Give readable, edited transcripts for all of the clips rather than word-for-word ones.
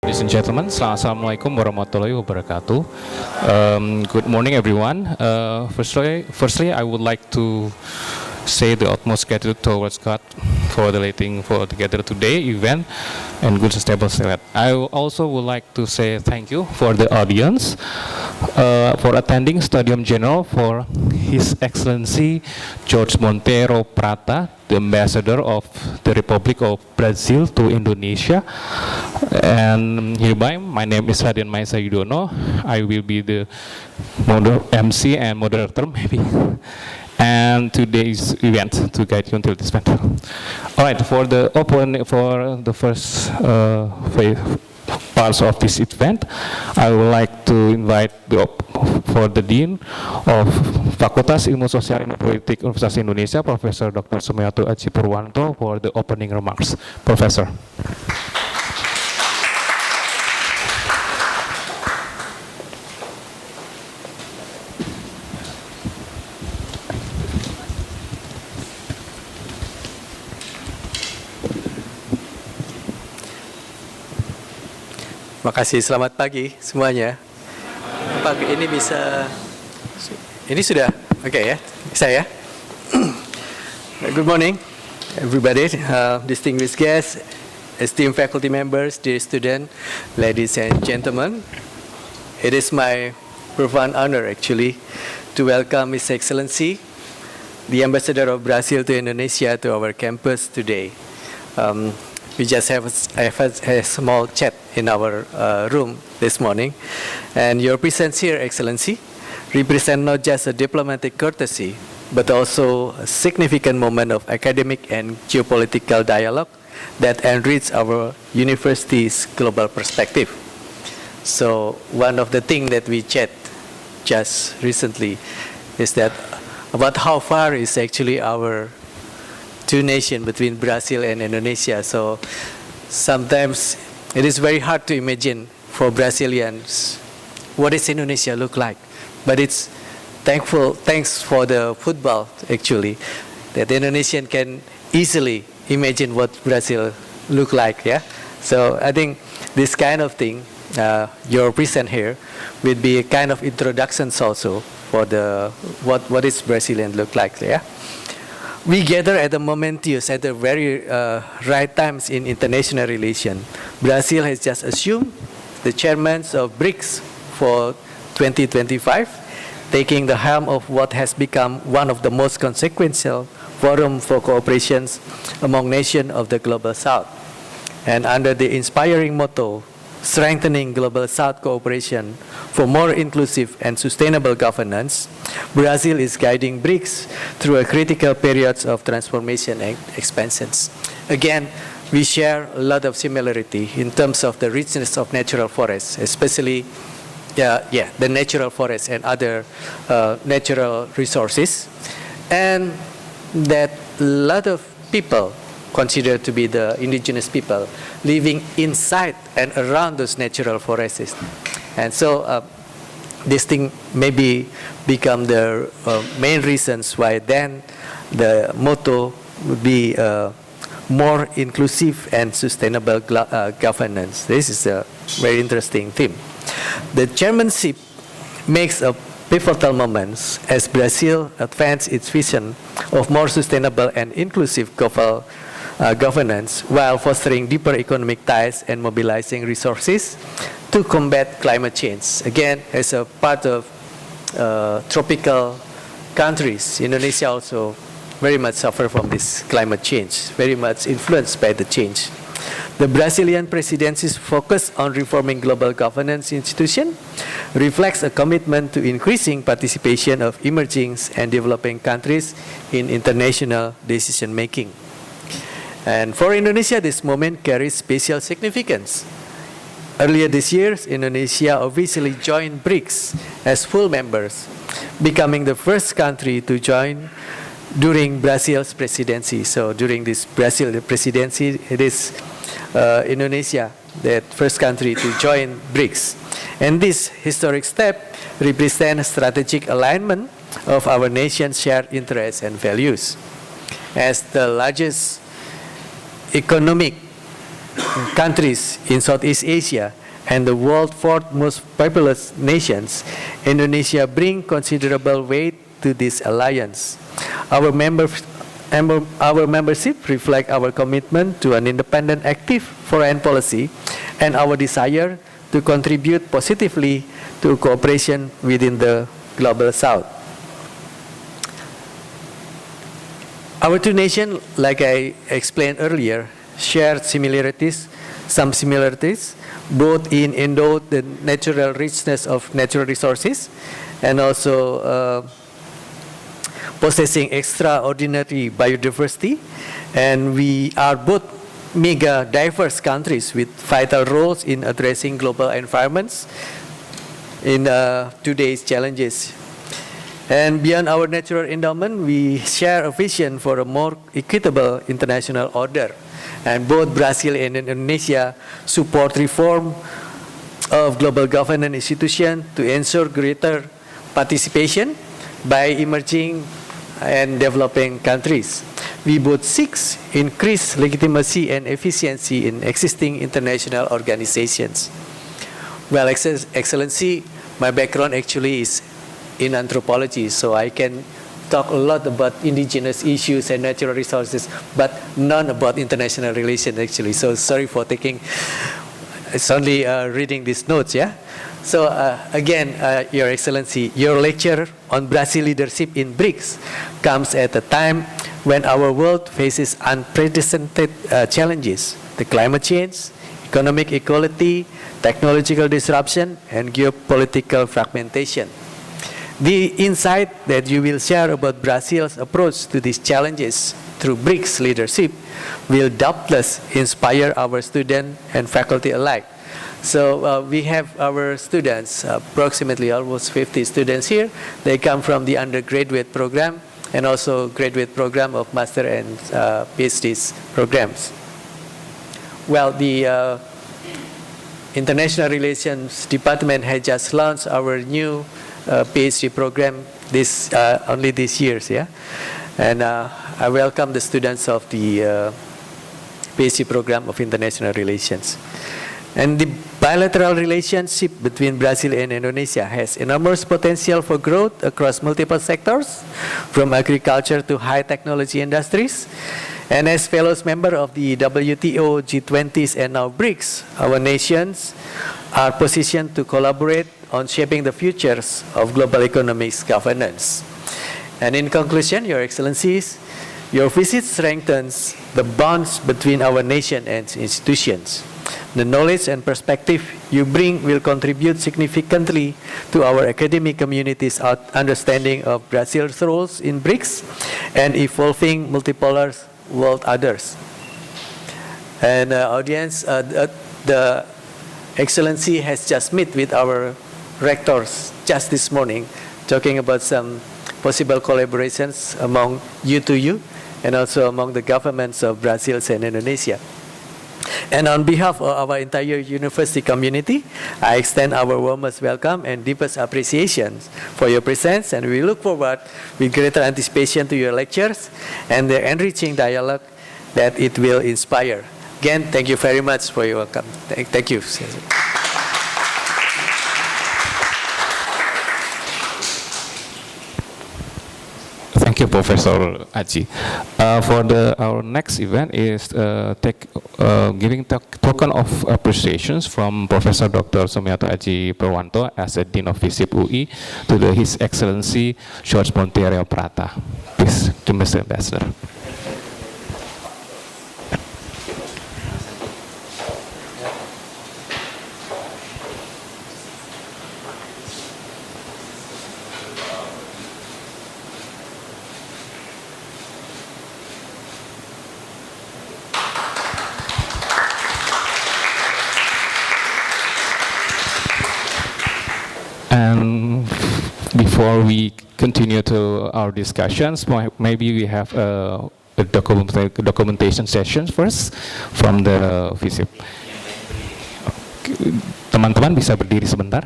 Ladies and gentlemen, Assalamualaikum warahmatullahi wabarakatuh. Good morning, everyone. Firstly, I would like to say the utmost gratitude towards God for the letting for together today event and good stable select. I also would like to say thank you for the audience for attending Studium General for His Excellency George Monteiro Prata, the Ambassador of the Republic of Brazil to Indonesia. And hereby, my name is Radian Maesa Yudono. I will be the MC and moderator, maybe. And today's event to guide you until this event. All right, for the first parts of this event, I would like to invite for the Dean of Fakultas Ilmu Sosial and Politik Universitas Indonesia, Profesor Dr. Sumiyato Aji Purwanto, for the opening remarks. Professor. Makasih, selamat pagi semuanya. Pagi ini bisa, ini sudah oke ya, bisa ya. Good morning, everybody, distinguished guests, esteemed faculty members, dear students, ladies and gentlemen. It is my profound honor actually to welcome His Excellency, the Ambassador of Brazil to Indonesia, to our campus today. We just have a small chat in our room this morning. And your presence here, Excellency, represent not just a diplomatic courtesy, but also a significant moment of academic and geopolitical dialogue that enrich our university's global perspective. So one of the things that we chat just recently is that about how far is actually our two nations between Brazil and Indonesia. So sometimes it is very hard to imagine for Brazilians what does Indonesia look like. But it's thanks for the football actually, that the Indonesian can easily imagine what Brazil look like. Yeah. So I think this kind of thing, your presence here, will be a kind of introductions also for the what is Brazilian look like. Yeah. We gather at the momentous, at the very right times in international relations. Brazil has just assumed the chairman of Brics for 2025, taking the helm of what has become one of the most consequential forum for cooperation among nations of the Global South. And under the inspiring motto, strengthening Global South cooperation for more inclusive and sustainable governance, Brazil is guiding Brics through a critical periods of transformation and expansions. Again, we share a lot of similarity in terms of the richness of natural forests, especially the natural forests and other natural resources, and that a lot of people considered to be the indigenous people living inside and around those natural forests. And so this thing maybe become the main reasons why then the motto would be more inclusive and sustainable governance. This is a very interesting theme. The chairmanship makes a pivotal moment as Brazil advances its vision of more sustainable and inclusive governance while fostering deeper economic ties and mobilizing resources to combat climate change. Again, as a part of tropical countries, Indonesia also very much suffer from this climate change, very much influenced by the change. The Brazilian presidency's focus on reforming global governance institutions reflects a commitment to increasing participation of emerging and developing countries in international decision making. And for Indonesia, this moment carries special significance. Earlier this year, Indonesia officially joined Brics as full members, becoming the first country to join during Brazil's presidency. So during this Brazil presidency, it is Indonesia, the first country to join Brics. And this historic step represents strategic alignment of our nation's shared interests and values. As the largest economic countries in Southeast Asia and the world's fourth most populous nations, Indonesia brings considerable weight to this alliance. Our membership reflects our commitment to an independent, active foreign policy and our desire to contribute positively to cooperation within the Global South. Our two nations, like I explained earlier, share some similarities, both in endowed the natural richness of natural resources and also possessing extraordinary biodiversity. And we are both mega diverse countries with vital roles in addressing global environments in today's challenges. And beyond our natural endowment, we share a vision for a more equitable international order. And both Brazil and Indonesia support reform of global governance institutions to ensure greater participation by emerging and developing countries. We both seek increased legitimacy and efficiency in existing international organizations. Well, Excellency, my background actually is in anthropology, so I can talk a lot about indigenous issues and natural resources, but none about international relations actually. So sorry for taking, it's only reading these notes, yeah? So again, Your Excellency, your lecture on Brazil leadership in Brics comes at a time when our world faces unprecedented challenges, the climate change, economic equality, technological disruption, and geopolitical fragmentation. The insight that you will share about Brazil's approach to these challenges through Brics leadership will doubtless inspire our students and faculty alike. So we have our students, approximately almost 50 students here. They come from the undergraduate program and also graduate program of master and PhD programs. Well, the International Relations Department has just launched our new PhD program only this year, yeah. And I welcome the students of the PhD program of International Relations. And the bilateral relationship between Brazil and Indonesia has enormous potential for growth across multiple sectors, from agriculture to high technology industries. And as fellow members of the WTO, G20s, and now Brics, our nations are positioned to collaborate on shaping the futures of global economic governance. And in conclusion, Your Excellencies, your visit strengthens the bonds between our nation and institutions. The knowledge and perspective you bring will contribute significantly to our academic community's understanding of Brazil's roles in Brics and evolving multipolar world others. And audience, the Excellency has just met with our rectors just this morning, talking about some possible collaborations among you to you and also among the governments of Brazil and Indonesia. And on behalf of our entire university community, I extend our warmest welcome and deepest appreciation for your presence, and we look forward with greater anticipation to your lectures and the enriching dialogue that it will inspire. Again, thank you very much for your welcome. Thank you. Thank you, Professor Aji. Our next event is giving token of appreciations from Professor Dr. Sumiyato Aji Perwanto as a Dean of FISIP UI to His Excellency George Monteiro Prata. Please, to Mr. Ambassador. And before we continue to our discussions, maybe we have a documentation session first from the FISIP. Teman-teman bisa berdiri sebentar.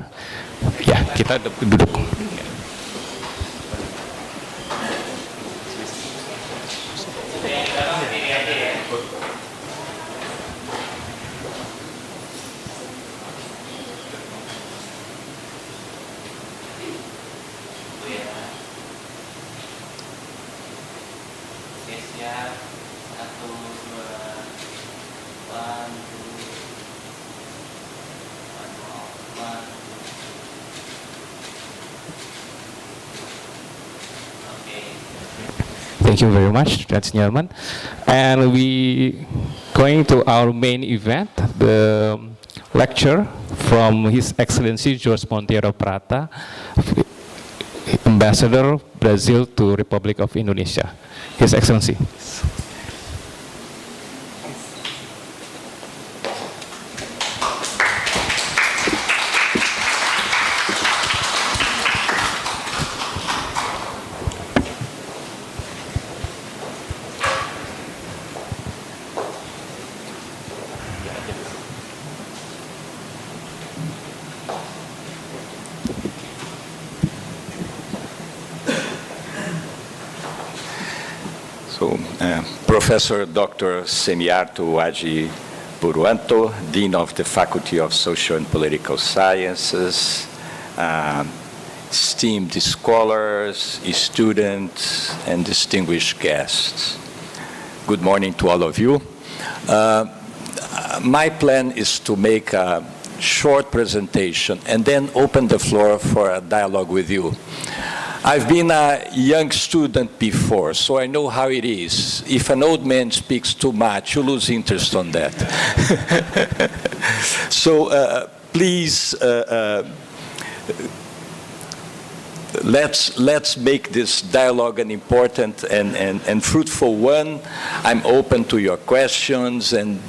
Ya, kita duduk. Thank you very much, ladies and gentlemen. And we going to our main event, the lecture from His Excellency George Monteiro Prata, Ambassador Brazil to Republic of Indonesia. His Excellency. Professor Dr. Semiarto Aji Buruanto, Dean of the Faculty of Social and Political Sciences, esteemed scholars, students, and distinguished guests. Good morning to all of you. My plan is to make a short presentation and then open the floor for a dialogue with you. I've been a young student before, so I know how it is. If an old man speaks too much, you lose interest on that. So please, let's make this dialogue an important and fruitful one. I'm open to your questions, and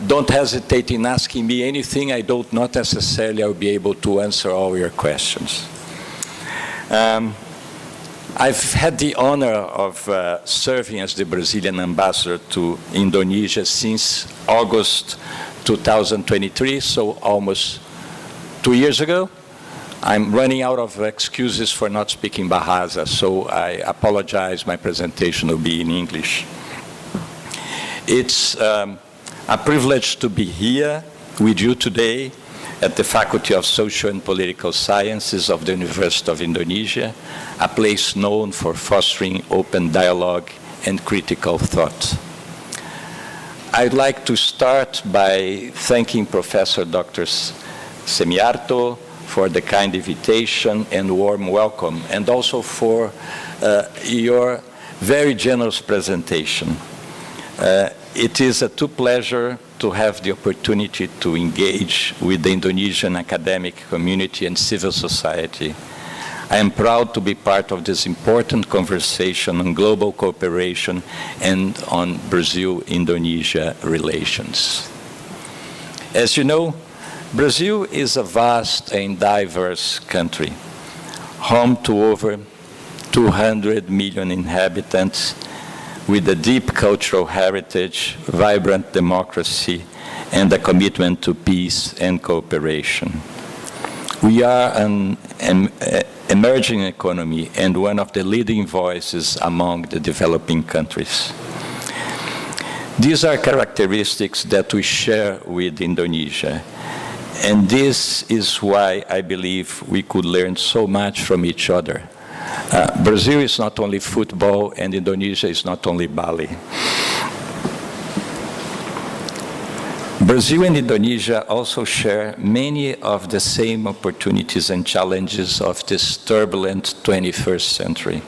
don't hesitate in asking me anything. I don't not necessarily I'll be able to answer all your questions. I've had the honor of serving as the Brazilian ambassador to Indonesia since August 2023, so almost 2 years ago. I'm running out of excuses for not speaking Bahasa, so I apologize. My presentation will be in English. It's a privilege to be here with you today at the Faculty of Social and Political Sciences of the University of Indonesia, a place known for fostering open dialogue and critical thought. I'd like to start by thanking Professor Dr. Semiarto for the kind invitation and warm welcome, and also for your very generous presentation. It is a true pleasure to have the opportunity to engage with the Indonesian academic community and civil society. I am proud to be part of this important conversation on global cooperation and on Brazil-Indonesia relations. As you know, Brazil is a vast and diverse country, home to over 200 million inhabitants, with a deep cultural heritage, vibrant democracy, and a commitment to peace and cooperation. We are an emerging economy and one of the leading voices among the developing countries. These are characteristics that we share with Indonesia, and this is why I believe we could learn so much from each other. Brazil is not only football, and Indonesia is not only Bali. Brazil and Indonesia also share many of the same opportunities and challenges of this turbulent 21st century.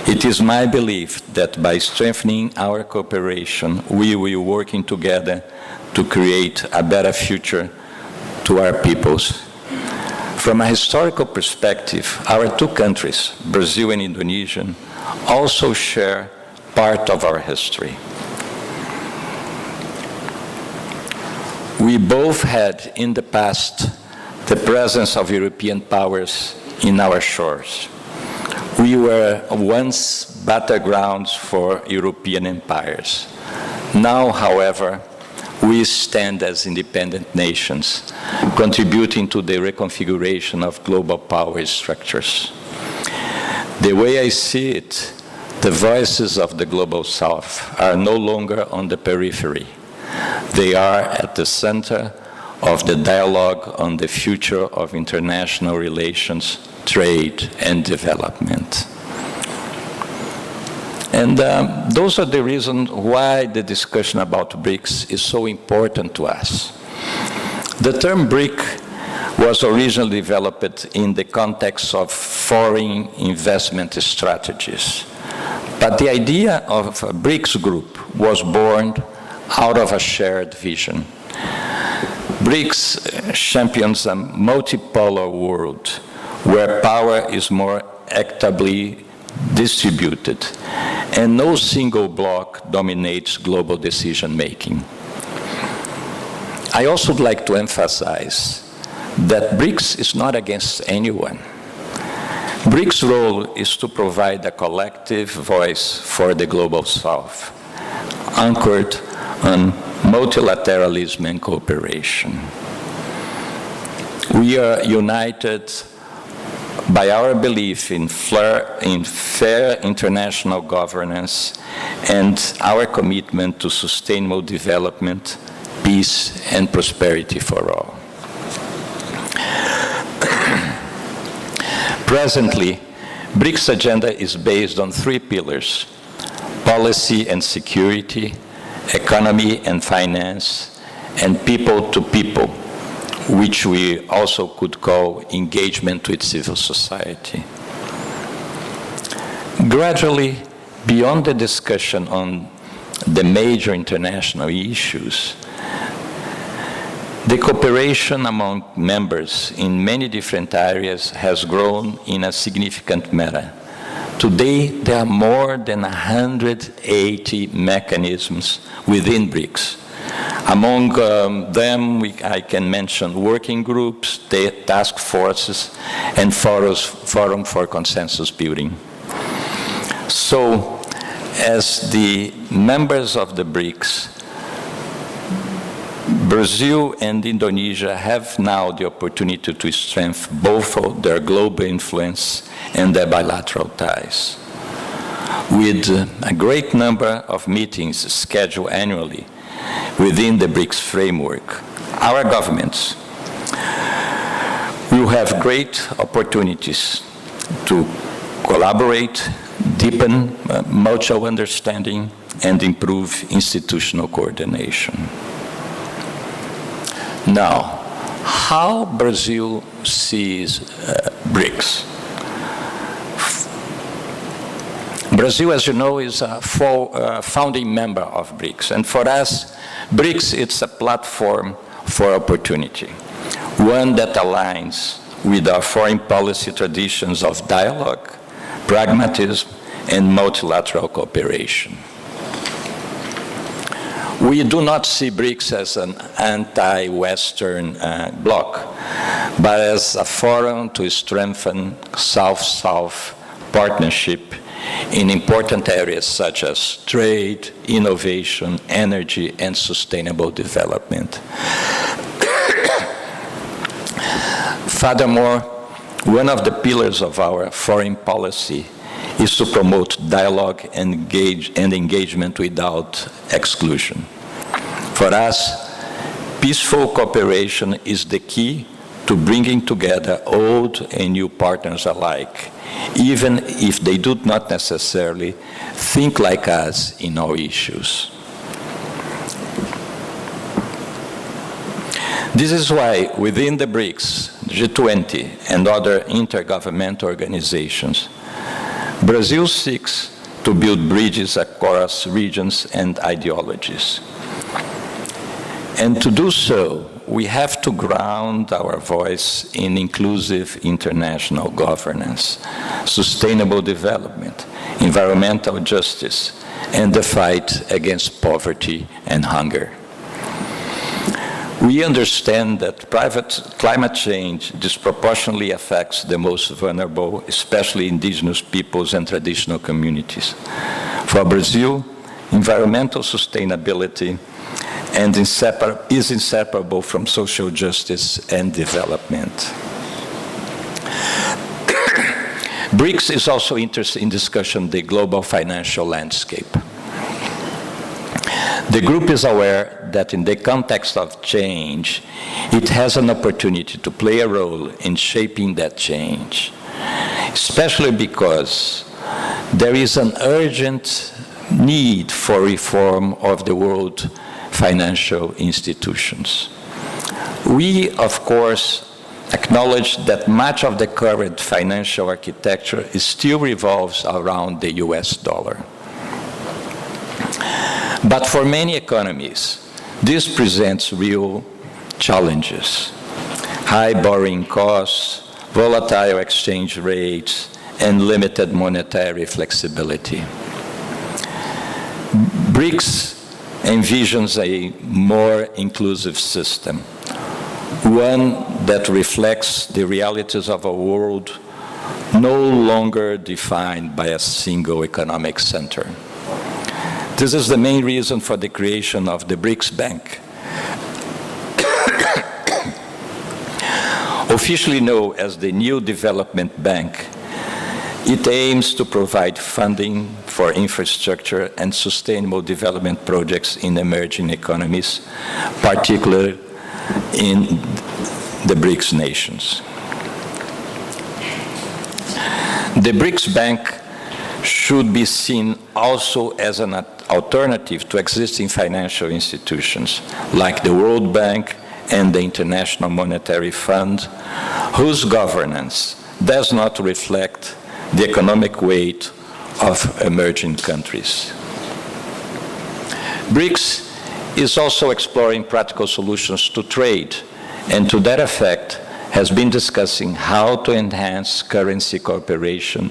It is my belief that by strengthening our cooperation, we will be working together to create a better future to our peoples. From a historical perspective, our two countries, Brazil and Indonesia, also share part of our history. We both had in the past the presence of European powers in our shores. We were once battlegrounds for European empires. Now, however, we stand as independent nations, contributing to the reconfiguration of global power structures. The way I see it, the voices of the Global South are no longer on the periphery. They are at the center of the dialogue on the future of international relations, trade, and development. And those are the reasons why the discussion about Brics is so important to us. The term BRIC was originally developed in the context of foreign investment strategies, But the idea of a Brics group was born out of a shared vision. Brics champions a multipolar world where power is more equitably distributed and no single bloc dominates global decision-making. I also would like to emphasize that Brics is not against anyone. Brics' role is to provide a collective voice for the Global South, anchored on multilateralism and cooperation. We are united by our belief in fair international governance and our commitment to sustainable development, peace, and prosperity for all. Presently, BRICS agenda is based on 3 pillars: policy and security, economy and finance, and people to people, which we also could call engagement with civil society. Gradually, beyond the discussion on the major international issues, the cooperation among members in many different areas has grown in a significant manner. Today, there are more than 180 mechanisms within BRICS. Among them, I can mention working groups, task forces, and forum for consensus building. So, as the members of the BRICS, Brazil and Indonesia have now the opportunity to strengthen both of their global influence and their bilateral ties. With a great number of meetings scheduled annually within the BRICS framework, our governments will have great opportunities to collaborate, deepen mutual understanding, and improve institutional coordination. Now, how Brazil sees BRICS. Brazil, as you know, is a founding member of BRICS. And for us, BRICS, it's a platform for opportunity, one that aligns with our foreign policy traditions of dialogue, pragmatism, and multilateral cooperation. We do not see BRICS as an anti-Western bloc, but as a forum to strengthen South-South partnership in important areas such as trade, innovation, energy, and sustainable development. Furthermore, one of the pillars of our foreign policy is to promote dialogue and engagement without exclusion. For us, peaceful cooperation is the key to bringing together old and new partners alike, even if they do not necessarily think like us in all issues. This is why within the BRICS, G20, and other intergovernmental organizations, Brazil seeks to build bridges across regions and ideologies. And to do so, we have to ground our voice in inclusive international governance, sustainable development, environmental justice, and the fight against poverty and hunger. We understand that climate change disproportionately affects the most vulnerable, especially indigenous peoples and traditional communities. For Brazil, environmental sustainability is inseparable from social justice and development. BRICS is also interested in discussion the global financial landscape. The group is aware that in the context of change, it has an opportunity to play a role in shaping that change, especially because there is an urgent need for reform of the world financial institutions. We, of course, acknowledge that much of the current financial architecture still revolves around the US dollar. But for many economies, this presents real challenges. High borrowing costs, volatile exchange rates, and limited monetary flexibility. Brics envisions a more inclusive system, one that reflects the realities of a world no longer defined by a single economic center. This is the main reason for the creation of the Brics Bank. Officially known as the New Development Bank, it aims to provide funding for infrastructure and sustainable development projects in emerging economies, particularly in the Brics nations. The Brics Bank should be seen also as an alternative to existing financial institutions like the World Bank and the International Monetary Fund, whose governance does not reflect the economic weight of emerging countries. Brics is also exploring practical solutions to trade, and to that effect has been discussing how to enhance currency cooperation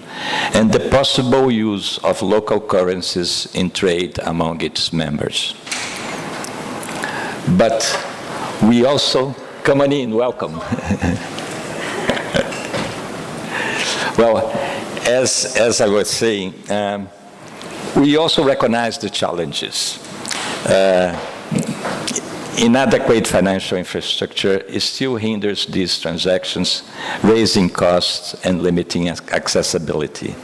and the possible use of local currencies in trade among its members. But we also, come on in, welcome. Well, as I was saying, we also recognize the challenges. Inadequate financial infrastructure still hinders these transactions, raising costs and limiting accessibility.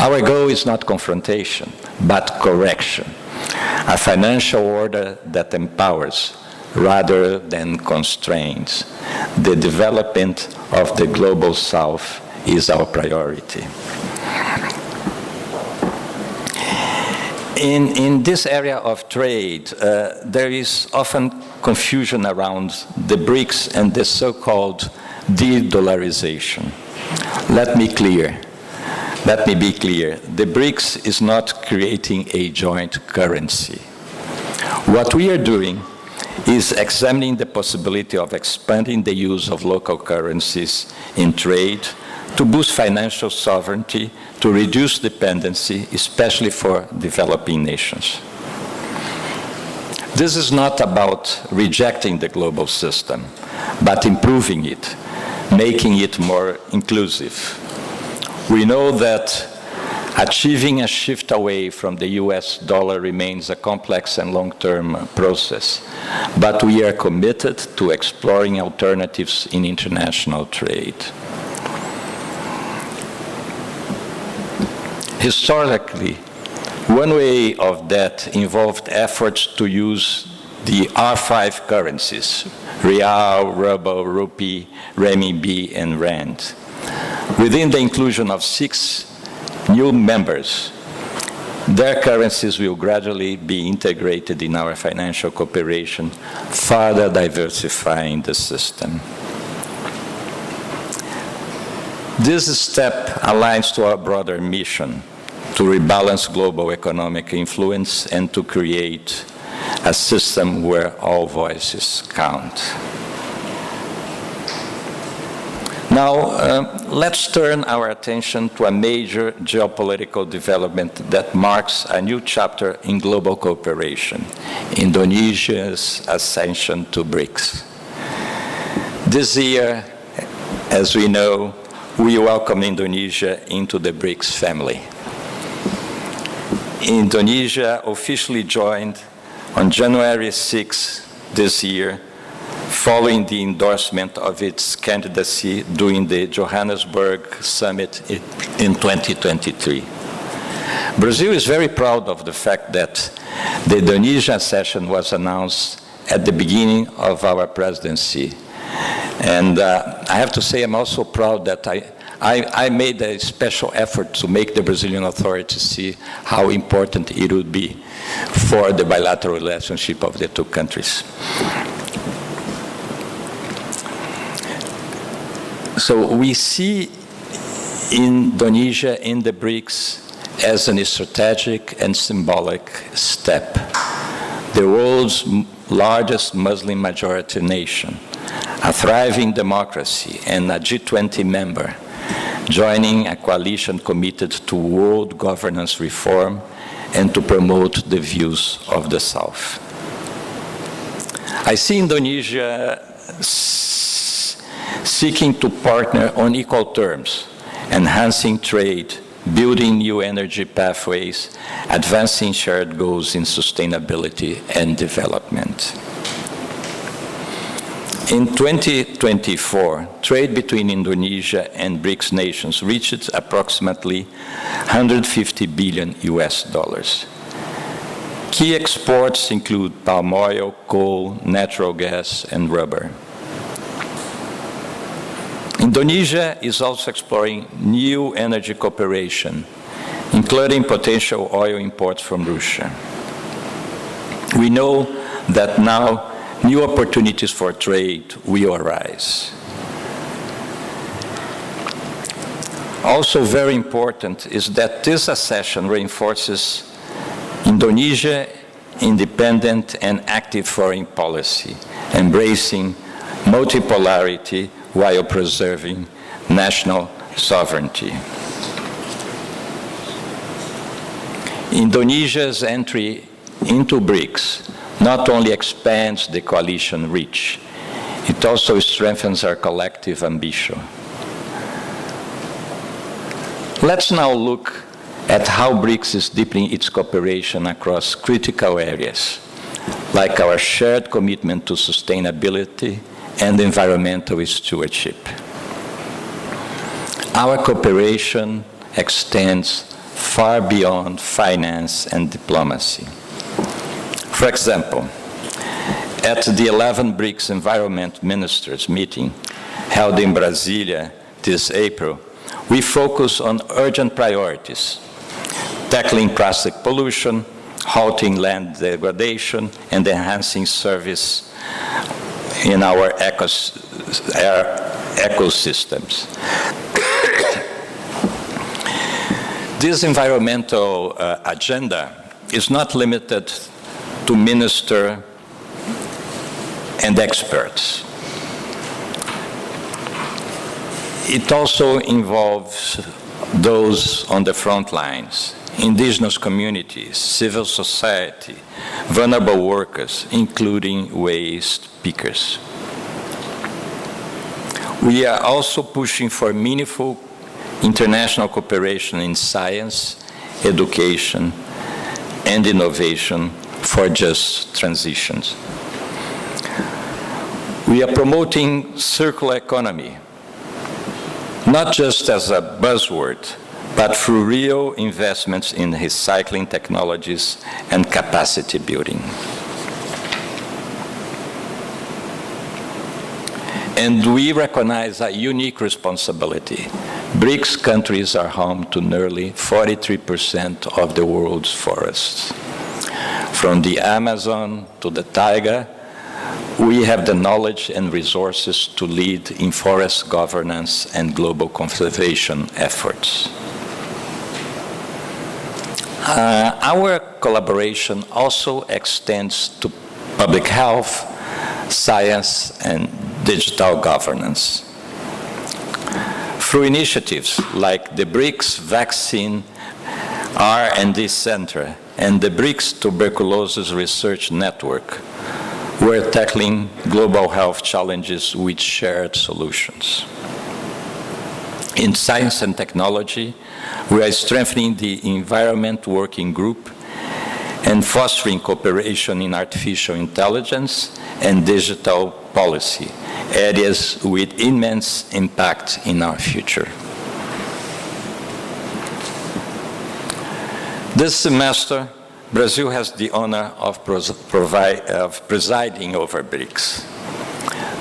Our goal is not confrontation, but correction. A financial order that empowers rather than constrains. The development of the global South is our priority. In this area of trade, there is often confusion around the Brics and the so-called de-dollarization. Let me be clear. The Brics is not creating a joint currency. What we are doing is examining the possibility of expanding the use of local currencies in trade to boost financial sovereignty, to reduce dependency, especially for developing nations. This is not about rejecting the global system, but improving it, making it more inclusive. We know that achieving a shift away from the US dollar remains a complex and long-term process, but we are committed to exploring alternatives in international trade. Historically, one way of that involved efforts to use the R5 currencies, Real, Ruble, Rupee, Renminbi, and Rand. Within the inclusion of 6 new members, their currencies will gradually be integrated in our financial cooperation, further diversifying the system. This step aligns to our broader mission to rebalance global economic influence and to create a system where all voices count. Now, let's turn our attention to a major geopolitical development that marks a new chapter in global cooperation, Indonesia's ascension to Brics. This year, as we know, we welcome Indonesia into the Brics family. Indonesia officially joined on January 6 this year, following the endorsement of its candidacy during the Johannesburg summit in 2023. Brazil is very proud of the fact that the Indonesian session was announced at the beginning of our presidency. And I have to say I'm also proud that I made a special effort to make the Brazilian authorities see how important it would be for the bilateral relationship of the two countries. So we see Indonesia in the BRICS as a strategic and symbolic step. The world's largest Muslim majority nation, a thriving democracy, and a G20 member, joining a coalition committed to world governance reform and to promote the views of the South. I see Indonesia seeking to partner on equal terms, enhancing trade, building new energy pathways, advancing shared goals in sustainability and development. In 2024, trade between Indonesia and BRICS nations reached approximately $150 billion. Key exports include palm oil, coal, natural gas, and rubber. Indonesia is also exploring new energy cooperation, including potential oil imports from Russia. We know that now new opportunities for trade will arise. Also very important is that this accession reinforces Indonesia's independent and active foreign policy, embracing multipolarity while preserving national sovereignty. Indonesia's entry into BRICS not only expands the coalition reach, it also strengthens our collective ambition. Let's now look at how BRICS is deepening its cooperation across critical areas, like our shared commitment to sustainability and environmental stewardship. Our cooperation extends far beyond finance and diplomacy. For example, at the 11th BRICS Environment Ministers meeting held in Brasilia this April, we focus on urgent priorities: tackling plastic pollution, halting land degradation, and enhancing service in our ecosystems. This environmental agenda is not limited to ministers and experts. It also involves those on the front lines: indigenous communities, civil society, vulnerable workers, including waste pickers. We are also pushing for meaningful international cooperation in science, education, and innovation for just transitions. We are promoting circular economy, not just as a buzzword, but through real investments in recycling technologies and capacity building. And we recognize a unique responsibility. BRICS countries are home to nearly 43% of the world's forests. From the Amazon to the taiga, we have the knowledge and resources to lead in forest governance and global conservation efforts. Our collaboration also extends to public health, science, and digital governance. Through initiatives like the BRICS Vaccine R&D Center and the BRICS Tuberculosis Research Network, we're tackling global health challenges with shared solutions. In science and technology, we are strengthening the Environment Working Group and fostering cooperation in artificial intelligence and digital policy, areas with immense impact in our future. This semester, Brazil has the honor of presiding over BRICS.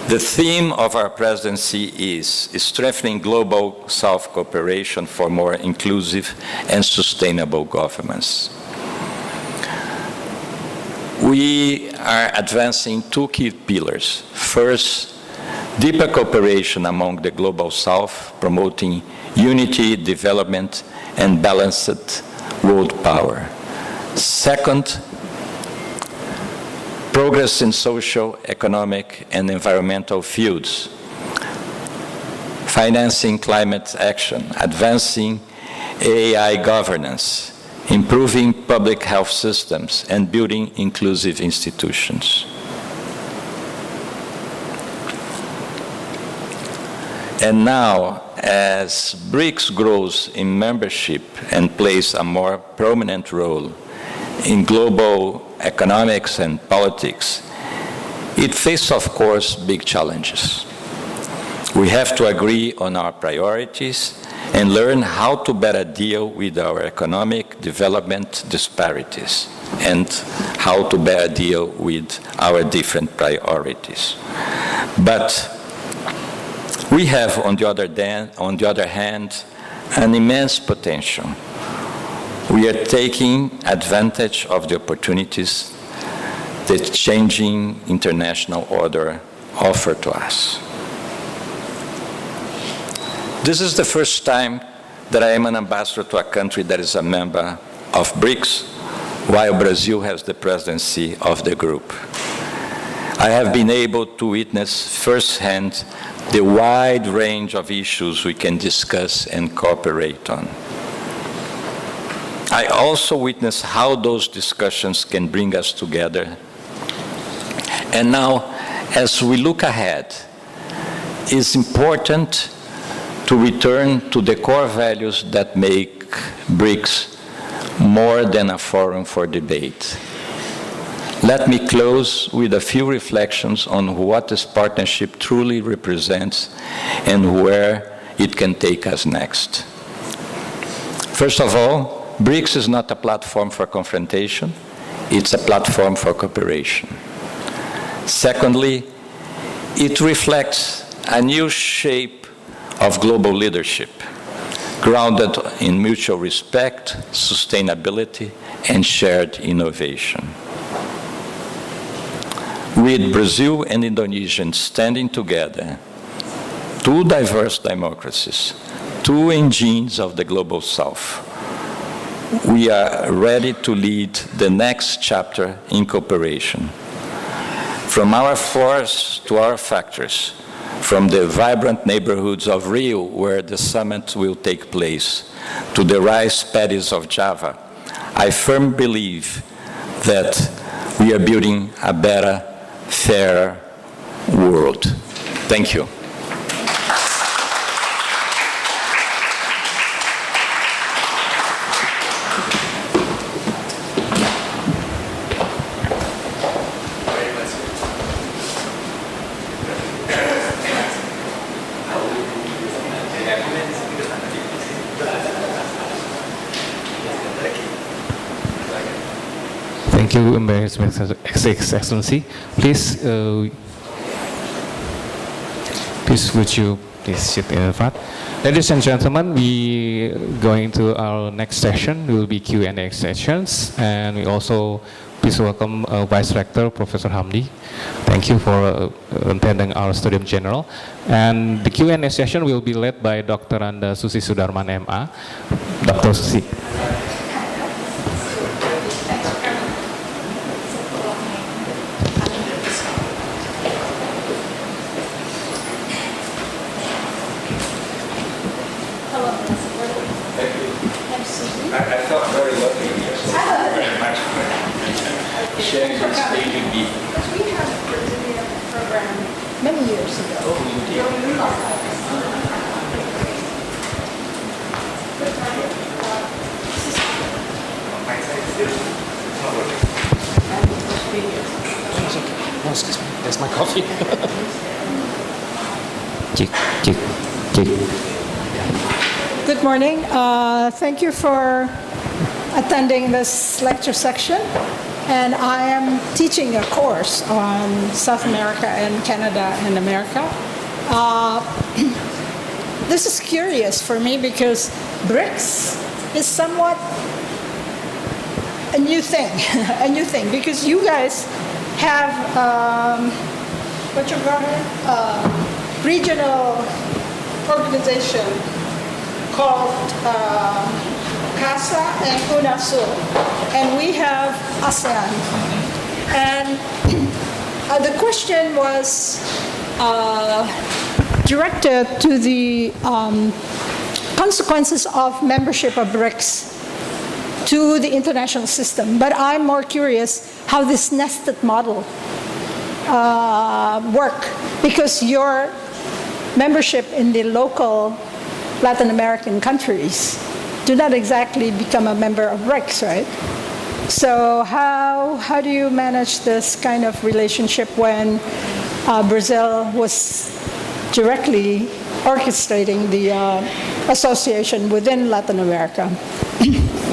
The theme of our presidency is strengthening global South cooperation for more inclusive and sustainable governance. We are advancing two key pillars. First, deeper cooperation among the Global South, promoting unity, development, and balanced world power. Second, progress in social, economic, and environmental fields, financing climate action, advancing AI governance, improving public health systems, and building inclusive institutions. And now, as Brics grows in membership and plays a more prominent role in global economics and politics, it faces, of course, big challenges. We have to agree on our priorities and learn how to better deal with our economic development disparities and how to better deal with our different priorities. But we have, on the other hand, an immense potential. We are taking advantage of the opportunities the changing international order offers to us. This is the first time that I am an ambassador to a country that is a member of Brics, while Brazil has the presidency of the group. I have been able to witness firsthand the wide range of issues we can discuss and cooperate on. I also witness how those discussions can bring us together. And now, as we look ahead, it's important to return to the core values that make Brics more than a forum for debate. Let me close with a few reflections on what this partnership truly represents and where it can take us next. First of all, Brics is not a platform for confrontation, it's a platform for cooperation. Secondly, it reflects a new shape of global leadership, grounded in mutual respect, sustainability, and shared innovation. With Brazil and Indonesia standing together, two diverse democracies, two engines of the Global South, we are ready to lead the next chapter in cooperation. From our forests to our factories, from the vibrant neighborhoods of Rio, where the summit will take place, to the rice paddies of Java, I firmly believe that we are building a better, fairer world. Thank you. Thank you, His Excellency. Please, would you please sit in the front. Ladies and gentlemen, we going to our next session. Will be Q&A sessions, and we also please welcome Vice Rector Professor Hamdi. Thank you for attending our Studium General. And the Q&A session will be led by Dr. Anda Susi Sudarman, MA. Dr. Susi. I felt very lucky. Very much. Sharing this stage with me. We had a Brazilian program many years ago. Oh, you did? No, excuse me. There's my coffee. Good morning. Thank you for attending this lecture section. And I am teaching a course on South America and Canada and America. This is curious for me because Brics is somewhat a new thing, because you guys have what you got here? regional organization called CASA and UNASUR, and we have ASEAN. And the question was directed to the consequences of membership of Brics to the international system. But I'm more curious how this nested model work, because your membership in the local Latin American countries do not exactly become a member of Brics, right? So how do you manage this kind of relationship when Brazil was directly orchestrating the association within Latin America?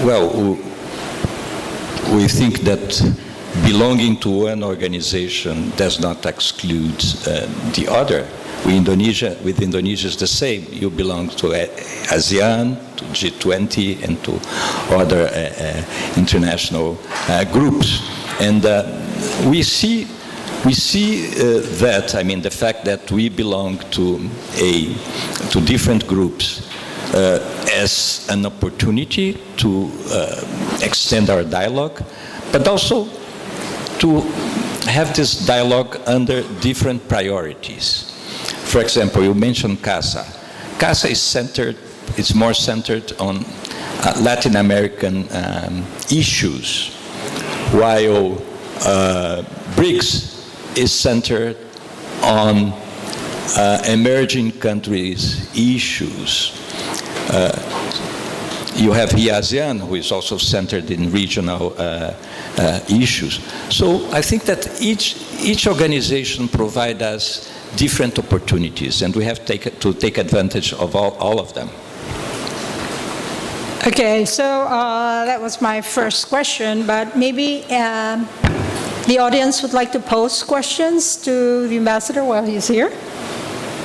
Well, we think that belonging to one organization does not exclude the other. With Indonesia is the same. You belong to ASEAN, to G20, and to other international groups. And we see that, I mean, the fact that we belong to different groups as an opportunity to extend our dialogue, but also to have this dialogue under different priorities. For example, you mentioned CASA. CASA is more centered on Latin American issues, while Brics is centered on emerging countries' issues. You have ASEAN, who is also centered in regional issues. So I think that each organization provides us different opportunities, and we have to take advantage of all of them. Okay, so that was my first question, but maybe the audience would like to pose questions to the ambassador while he's here.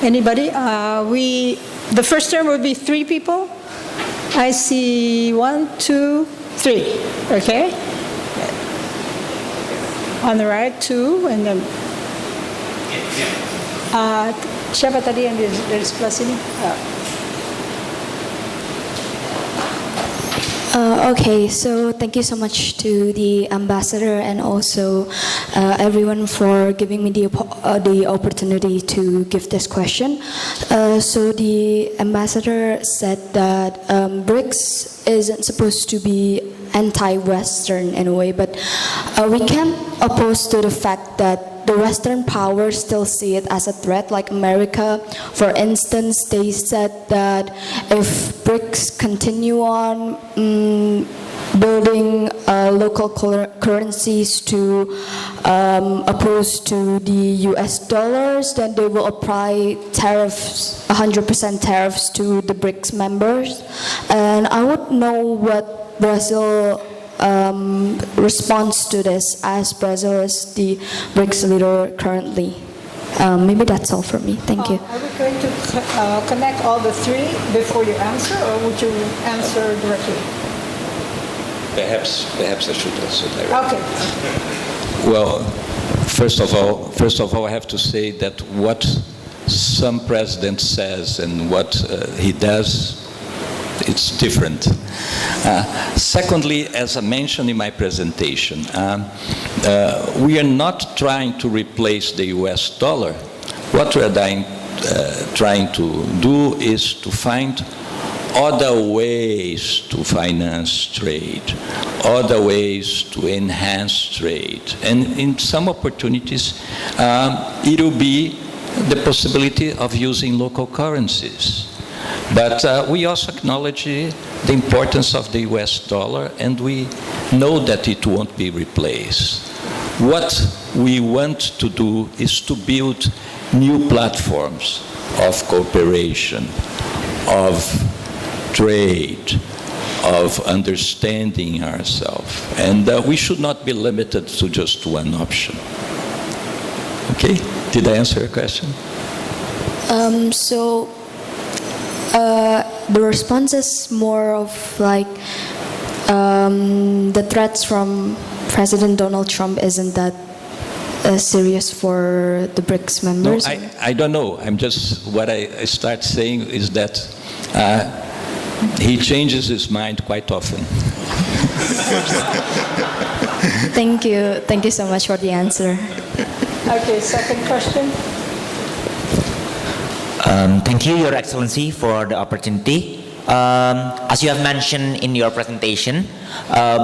Anybody? The first term would be 3 people. I see 1, 2, 3. Okay. On the right, 2, and then. Siapa tadi yang dari sebelah sini? Okay, so thank you so much to the ambassador and also everyone for giving me the opportunity to give this question. So the ambassador said that Brics isn't supposed to be anti-Western in a way, but we can't oppose to the fact that the Western powers still see it as a threat, like America. For instance, they said that if Brics continue on building local currencies to oppose to the US dollars, then they will apply tariffs, 100% tariffs to the Brics members. And I would know what Brazil response to this, as Brazil is the Brics leader currently. Maybe that's all for me. Thank you. Are we going to connect all the 3 before you answer, or would you answer directly? Perhaps I should answer directly. Okay. Well, first of all, I have to say that what some president says and what he does, it's different. Secondly, as I mentioned in my presentation, we are not trying to replace the US dollar. What we are trying to do is to find other ways to finance trade, other ways to enhance trade. And in some opportunities, it will be the possibility of using local currencies. But we also acknowledge the importance of the US dollar, and we know that it won't be replaced. What we want to do is to build new platforms of cooperation, of trade, of understanding ourselves. And we should not be limited to just one option. Okay? Did I answer your question? The response is more of like the threats from President Donald Trump isn't that serious for the BRICS No, members? I don't know. I'm just, what I start saying is that he changes his mind quite often. Thank you. Thank you so much for the answer. Okay, second question. Thank you, Your Excellency, for the opportunity. As you have mentioned in your presentation,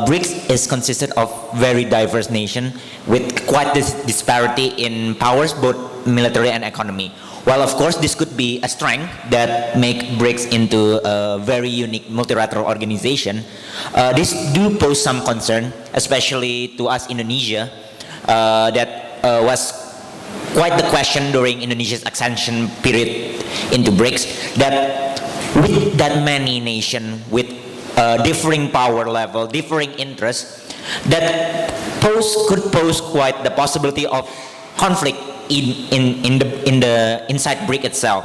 BRICS is consisted of very diverse nations with quite this disparity in powers, both military and economy. While of course this could be a strength that make BRICS into a very unique multilateral organization, this do pose some concern, especially to us Indonesia, that was quite the question during Indonesia's accession period into BRICS, that with that many nations with differing power level, differing interests, that could pose quite the possibility of conflict inside BRIC itself.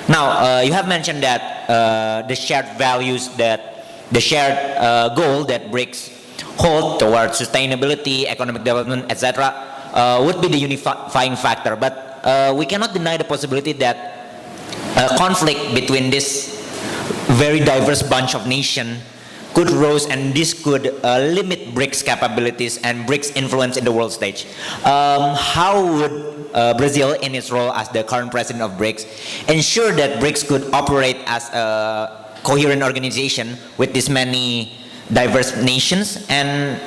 Now, you have mentioned that the shared values, that the shared goal that BRICS hold towards sustainability, economic development, etc., would be the unifying factor. But we cannot deny the possibility that conflict between this very diverse bunch of nations could rise, and this could limit BRICS capabilities and BRICS influence in the world stage. How would Brazil, in its role as the current president of BRICS, ensure that BRICS could operate as a coherent organization with this many diverse nations, and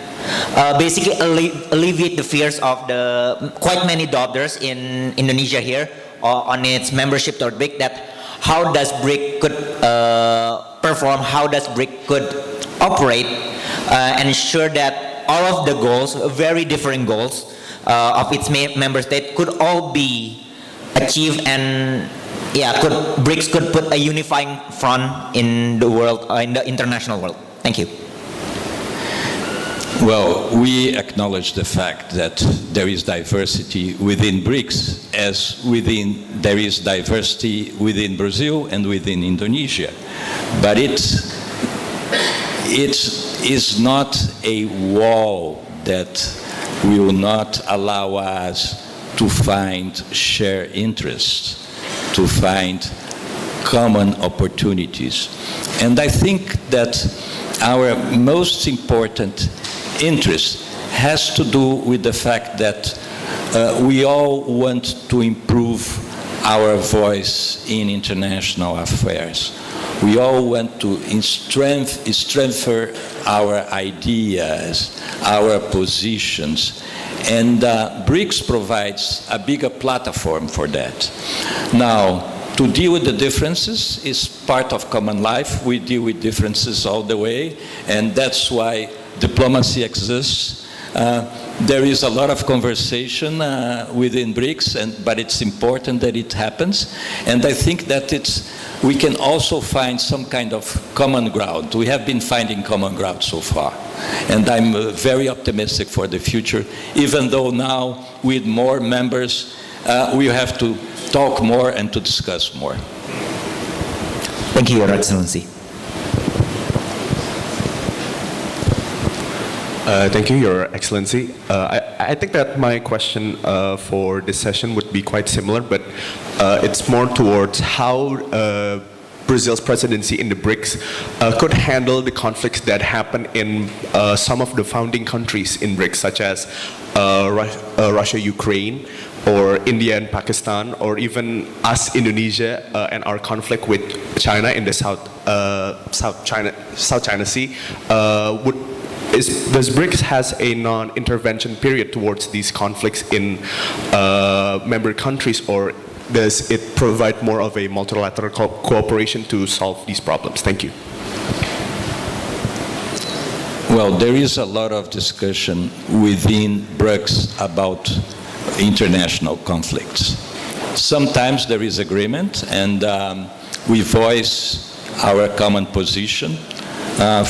basically alleviate the fears of the quite many doubters in Indonesia here on its membership toward BRIC, that how does BRIC could perform, how does BRIC could operate, and ensure that all of the goals, very differing goals of its member state, could all be achieved, and BRICS could put a unifying front in the world, in the international world. Thank you. Well, we acknowledge the fact that there is diversity within BRICS, as there is diversity within Brazil and within Indonesia. But it is not a wall that will not allow us to find shared interests, to find common opportunities. And I think that our most important interest has to do with the fact that we all want to improve our voice in international affairs. We all want to strengthen our ideas, our positions, and BRICS provides a bigger platform for that. Now, to deal with the differences is part of common life. We deal with differences all the way, and that's why diplomacy exists. There is a lot of conversation within BRICS, but it's important that it happens. And I think that we can also find some kind of common ground. We have been finding common ground so far. And I'm very optimistic for the future, even though now with more members, we have to talk more and to discuss more. Thank you, Your Excellency. Thank you, Your Excellency. I think that my question for this session would be quite similar, but it's more towards how Brazil's presidency in the BRICS could handle the conflicts that happen in some of the founding countries in BRICS, such as Russia, Ukraine, or India and Pakistan, or even us, Indonesia, and our conflict with China in the South China Sea. Does BRICS has a non-intervention period towards these conflicts in member countries, or does it provide more of a multilateral cooperation to solve these problems? Thank you. Well, there is a lot of discussion within BRICS about international conflicts. Sometimes there is agreement, and we voice our common position.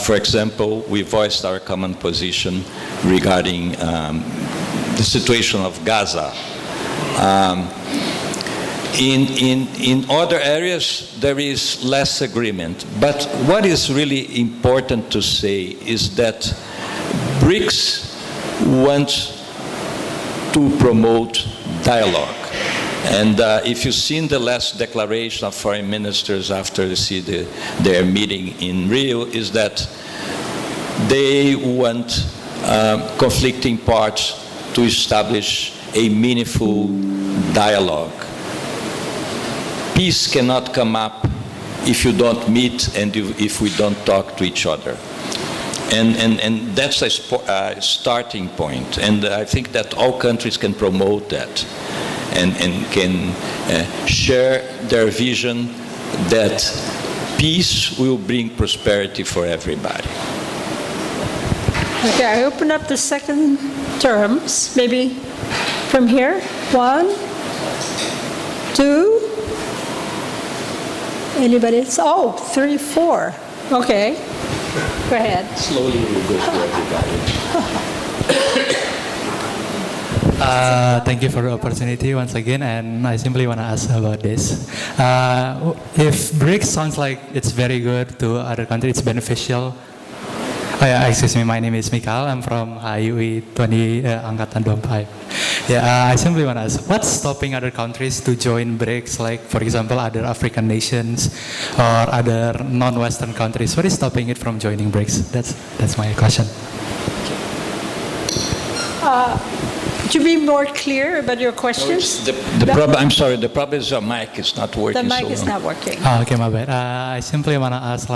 For example, we voiced our common position regarding the situation of Gaza. In other areas, there is less agreement. But what is really important to say is that BRICS wants to promote dialogue. And if you've seen the last declaration of foreign ministers after their meeting in Rio, is that they want conflicting parts to establish a meaningful dialogue. Peace cannot come up if you don't meet and if we don't talk to each other. And that's a starting point. And I think that all countries can promote that and can share their vision that peace will bring prosperity for everybody. Okay, I open up the second terms, maybe from here. 1, 2. Anybody else? Oh, 3, 4. Okay, go ahead. Slowly we'll go through everybody. Thank you for the opportunity once again, and I simply want to ask about this. If Brics sounds like it's very good to other countries, it's beneficial. Excuse me, my name is Mikal. I'm from HUI 20 Angkatan 25. I simply want to ask, what's stopping other countries to join Brics, like for example other African nations or other non-Western countries? What is stopping it from joining Brics? That's my question. To be more clear about your questions? I'm sorry, the problem is your mic is not working. The mic is not working. Okay, my bad. I simply want to ask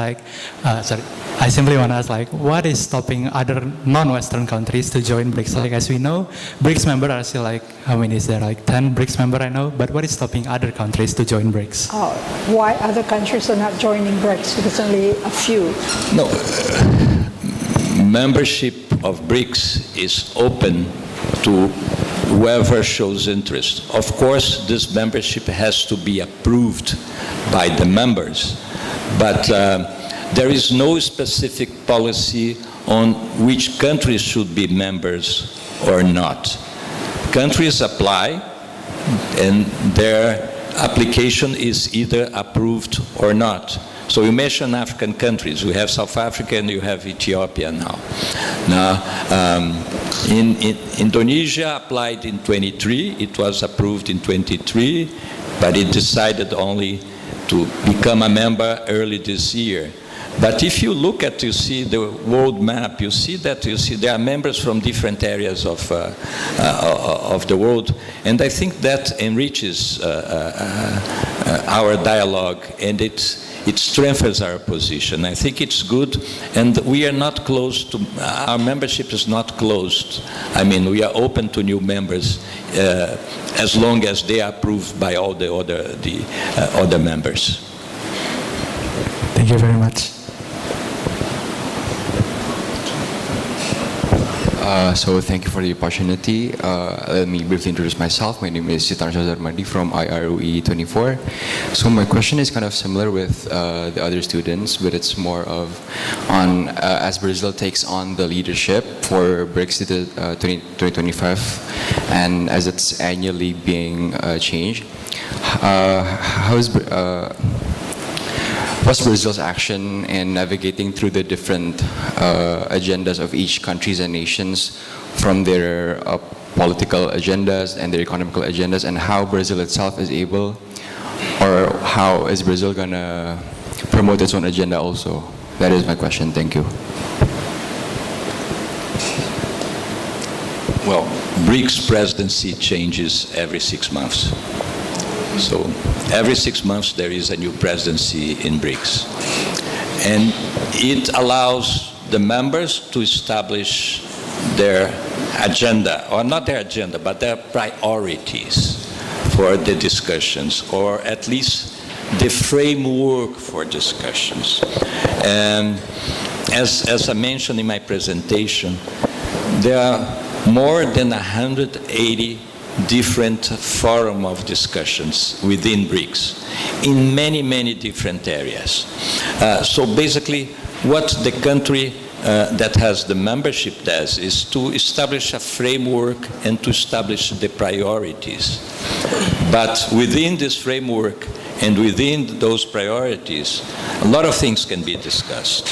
what is stopping other non-Western countries to join Brics? Like, as we know, Brics members are still like, how many is there? Like 10 Brics members I know, but what is stopping other countries to join Brics? Oh, why other countries are not joining Brics? Because only a few. No, membership of Brics is open to whoever shows interest. Of course, this membership has to be approved by the members, but there is no specific policy on which countries should be members or not. Countries apply, and their application is either approved or not. So you mentioned African countries. We have South Africa and you have Ethiopia now. In Indonesia applied in 23. It was approved in 23, but it decided only to become a member early this year. But if you look at, you see the world map, you see there are members from different areas of the world, and I think that enriches our dialogue, and it strengthens our position. I think it's good, and we are not closed to, our membership is not closed. I mean, we are open to new members as long as they are approved by all the other members. Thank you very much. So thank you for the opportunity. Let me briefly introduce myself. My name is from IROE 24. So my question is kind of similar with the other students, but it's more of on as Brazil takes on the leadership for Brics 2025, and as it's annually being changed, what's Brazil's action in navigating through the different agendas of each countries and nations, from their political agendas and their economical agendas, and how Brazil itself is able, or how is Brazil going to promote its own agenda also? That is my question. Thank you. Well, Brics presidency changes every 6 months. So every 6 months there is a new presidency in Brics. And it allows the members to establish their agenda, or not their agenda, but their priorities for the discussions, or at least the framework for discussions. And as I mentioned in my presentation, there are more than 180 different forum of discussions within Brics in many, many different areas. So basically, what the country that has the membership does is to establish a framework and to establish the priorities. But within this framework and within those priorities, a lot of things can be discussed.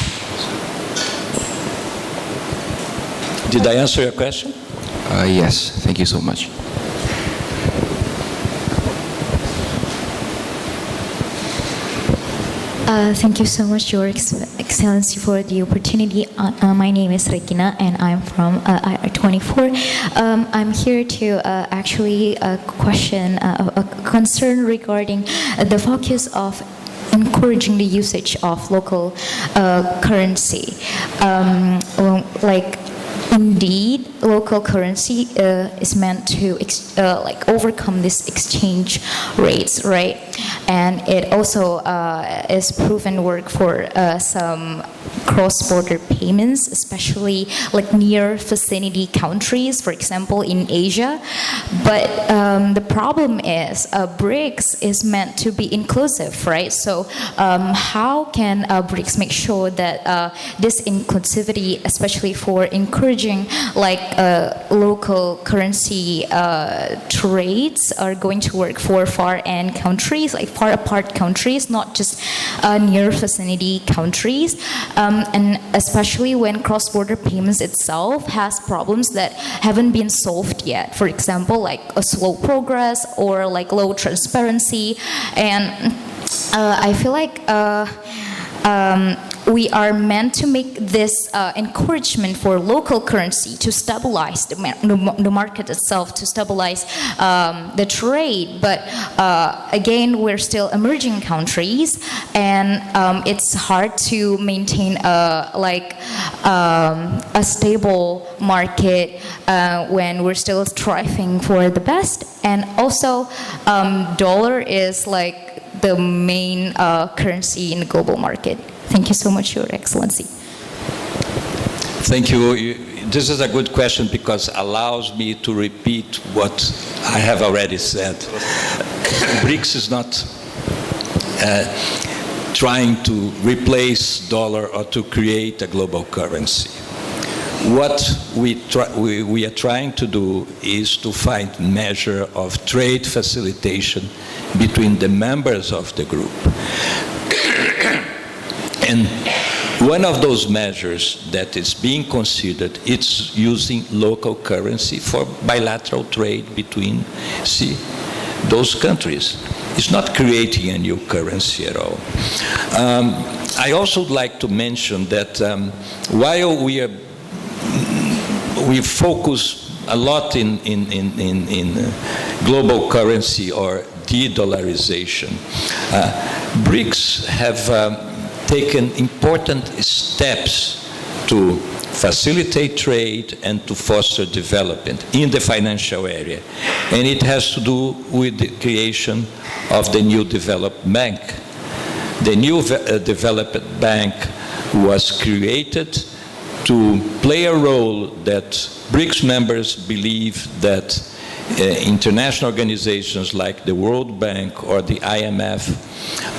Did I answer your question? Yes, thank you so much. Thank you so much, Your Excellency, for the opportunity. My name is Regina, and I'm from IR24. I'm here to actually question a concern regarding the focus of encouraging the usage of local currency. Indeed, local currency is meant to overcome this exchange rates, right? And it also is proven work for some cross-border payments, especially like near vicinity countries, for example, in Asia. But the problem is Brics is meant to be inclusive, right? So how can Brics make sure that this inclusivity, especially for encouraging local currency trades, are going to work for far-end countries, like far-apart countries, not just near vicinity countries, and especially when cross-border payments itself has problems that haven't been solved yet. For example, like a slow progress or like low transparency, and I feel like we are meant to make this encouragement for local currency to stabilize the market itself, to stabilize the trade. But again, we're still emerging countries, and it's hard to maintain a stable market when we're still striving for the best. And also, dollar is like the main currency in the global market. Thank you so much, Your Excellency. Thank you. This is a good question because it allows me to repeat what I have already said. BRICS is not trying to replace dollar or to create a global currency. What we are trying to do is to find measure of trade facilitation between the members of the group. And one of those measures that is being considered is using local currency for bilateral trade between those countries. It's not creating a new currency at all. I also would like to mention that while we focus a lot in global currency or de-dollarization, BRICS have taken important steps to facilitate trade and to foster development in the financial area. And it has to do with the creation of the new development bank. The new development bank was created to play a role that BRICS members believe that international organizations like the World Bank or the IMF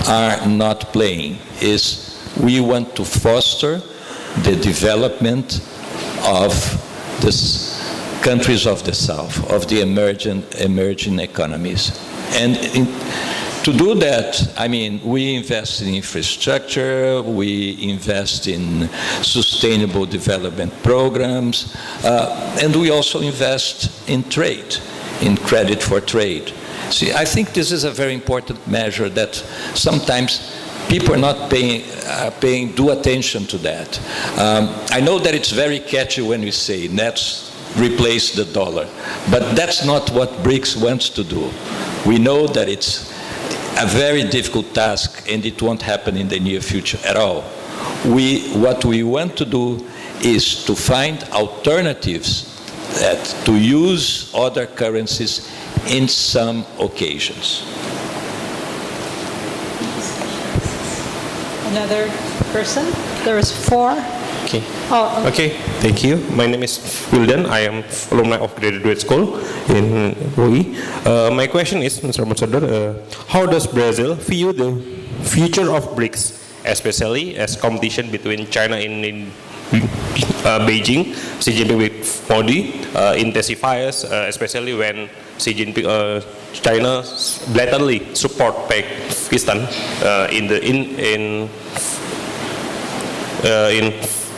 are not playing. We want to foster the development of the countries of the South, of the emerging economies. And to do that, I mean, we invest in infrastructure, we invest in sustainable development programs, and we also invest in trade, in credit for trade. See, I think this is a very important measure that sometimes people are not paying due attention to that. I know that it's very catchy when we say, let's replace the dollar, but that's not what BRICS wants to do. We know that it's a very difficult task and it won't happen in the near future at all. What we want to do is to find alternatives to use other currencies in some occasions. Another person? There is 4. Okay. Oh, okay. Thank you. My name is Wildan. I am alumni of graduate school in UI. My question is, Mr. Ambassador, how does Brazil view the future of BRICS, especially as competition between China and Beijing, Xi Jinping with Modi intensifies, especially when Xi Jinping, China blatantly support Pakistan in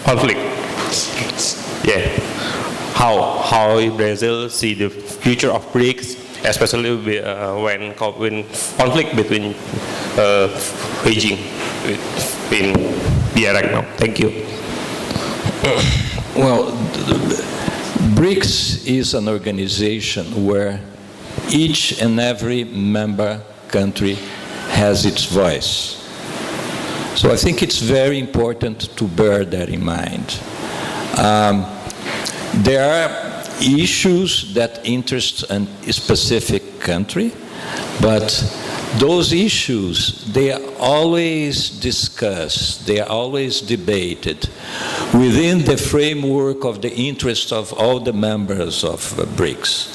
conflict. Yeah. how Brazil see the future of BRICS, especially when conflict between Beijing in India right now. Thank you. Well, BRICS is an organization where each and every member country has its voice. So I think it's very important to bear that in mind. There are issues that interest a specific country, but those issues, they are always discussed, they are always debated within the framework of the interest of all the members of BRICS.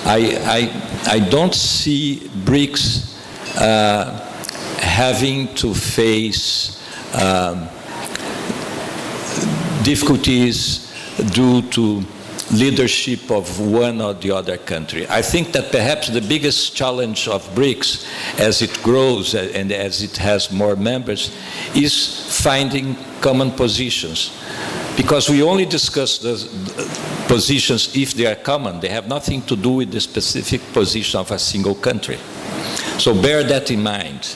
I don't see BRICS having to face difficulties due to leadership of one or the other country. I think that perhaps the biggest challenge of BRICS as it grows and as it has more members is finding common positions. Because we only discuss the positions if they are common. They have nothing to do with the specific position of a single country. So bear that in mind.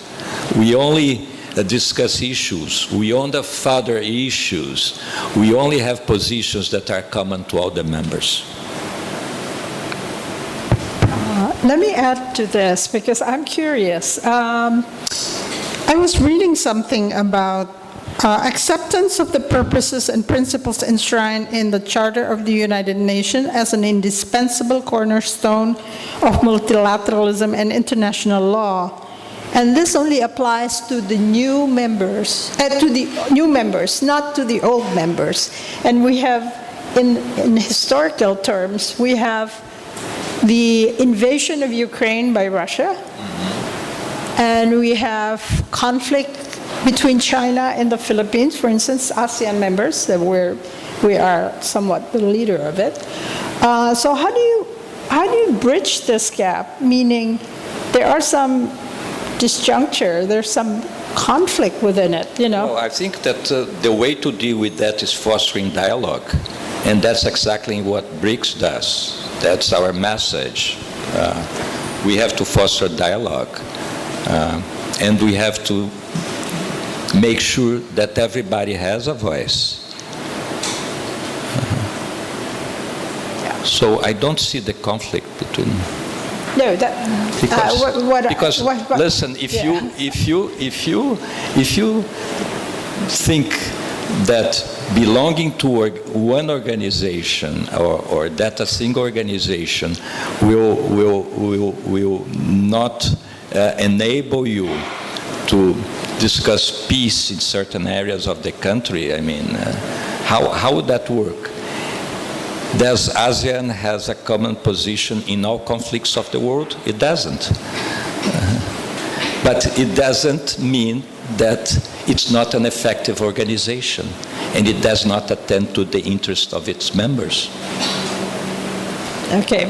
We only discuss issues. We only further issues. We only have positions that are common to all the members. Let me add to this because I'm curious. I was reading something about acceptance of the purposes and principles enshrined in the Charter of the United Nations as an indispensable cornerstone of multilateralism and international law. And this only applies to the new members, not to the old members. And we have, in historical terms, we have the invasion of Ukraine by Russia, and we have conflict between China and the Philippines, for instance, ASEAN members, that we are somewhat the leader of it. So how do you bridge this gap? Meaning, there are some disjuncture, there's some conflict within it, you know? Well, I think that the way to deal with that is fostering dialogue. And that's exactly what BRICS does. That's our message. We have to foster dialogue. And we have to make sure that everybody has a voice. So I don't see the conflict between. No, that because listen, if you think that belonging to one organization or that a single organization will not enable you to discuss peace in certain areas of the country, I mean, how would that work? Does ASEAN has a common position in all conflicts of the world? It doesn't. But it doesn't mean that it's not an effective organization, and it does not attend to the interest of its members. Okay,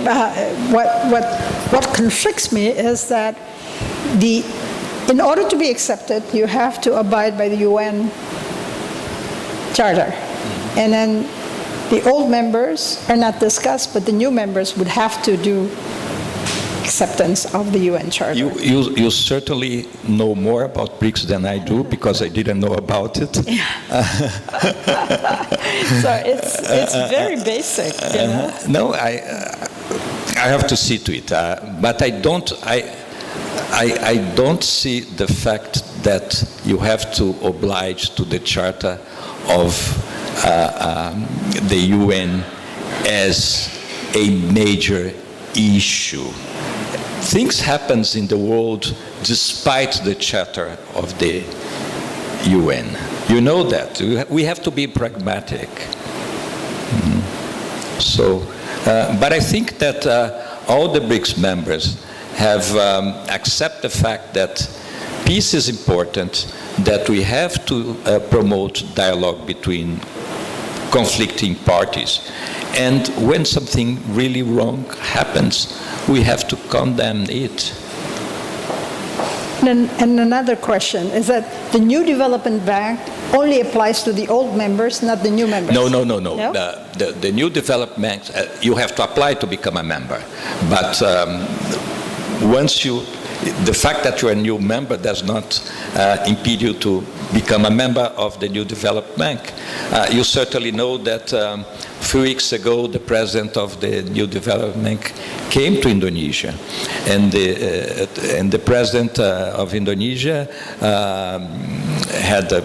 what conflicts me is that in order to be accepted, you have to abide by the UN Charter, and then the old members are not discussed, but the new members would have to do acceptance of the UN Charter. You certainly know more about BRICS than I do, because I didn't know about it. So it's very basic, you know? No, I have to see to it, but I don't see the fact that you have to oblige to the Charter of the UN as a major issue. Things happen in the world despite the Charter of the UN. You know that. We have to be pragmatic. So, but I think that all the BRICS members have accepted the fact that peace is important, that we have to promote dialogue between conflicting parties. And when something really wrong happens, we have to condemn it. And another question is that the new development bank only applies to the old members, not the new members. No. No? The new development, you have to apply to become a member. But the fact that you're a new member does not impede you to become a member of the new developed bank. You certainly know that a few weeks ago the president of the new development bank came to Indonesia, and the president of Indonesia had a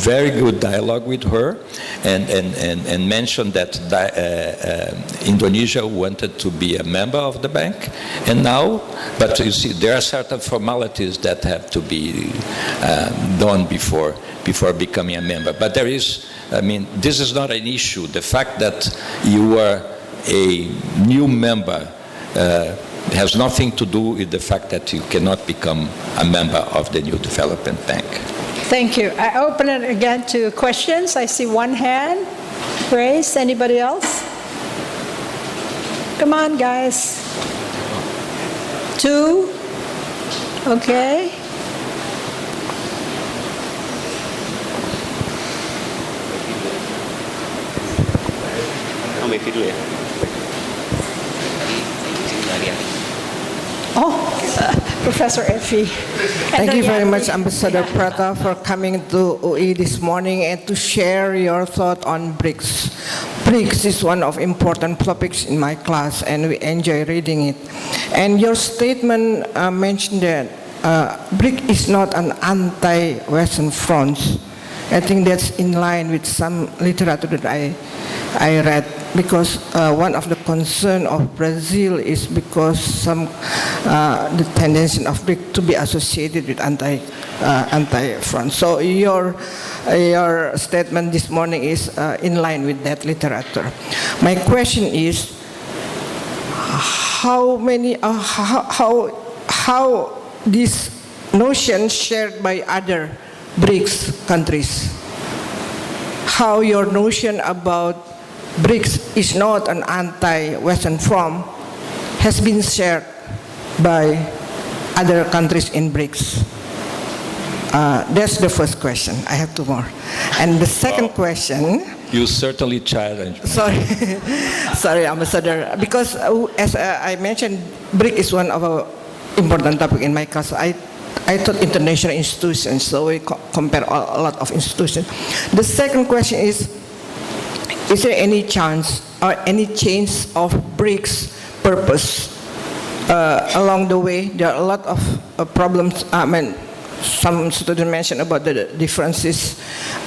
very good dialogue with her, and mentioned that Indonesia wanted to be a member of the bank, and now, but you see, there are certain formalities that have to be done before becoming a member. But there is, this is not an issue. The fact that you are a new member has nothing to do with the fact that you cannot become a member of the new development bank. Thank you. I open it again to questions. I see one hand raised. Anybody else? Come on, guys. Two. Okay. Professor Effie. Thank you very much, Ambassador Prata, for coming to UE this morning and to share your thought on Brics. Brics is one of important topics in my class, and we enjoy reading it. And your statement mentioned that BRIC is not an anti-Western front. I think that's in line with some literature that I read, because one of the concern of Brazil is because the tendency of BRIC to be associated with anti-front. So your statement this morning is in line with that literature. My question is, how this notion shared by other BRICS countries? How your notion about BRICS is not an anti-Western front has been shared by other countries in BRICS? That's the first question. I have two more. And the second question... You certainly challenge me. Sorry, Ambassador. Because as I mentioned, BRIC is one of our important topic in my class. I taught international institutions, so we compare a lot of institutions. The second question is there any chance or any change of BRICS purpose along the way? There are a lot of problems. Some students mentioned about the differences.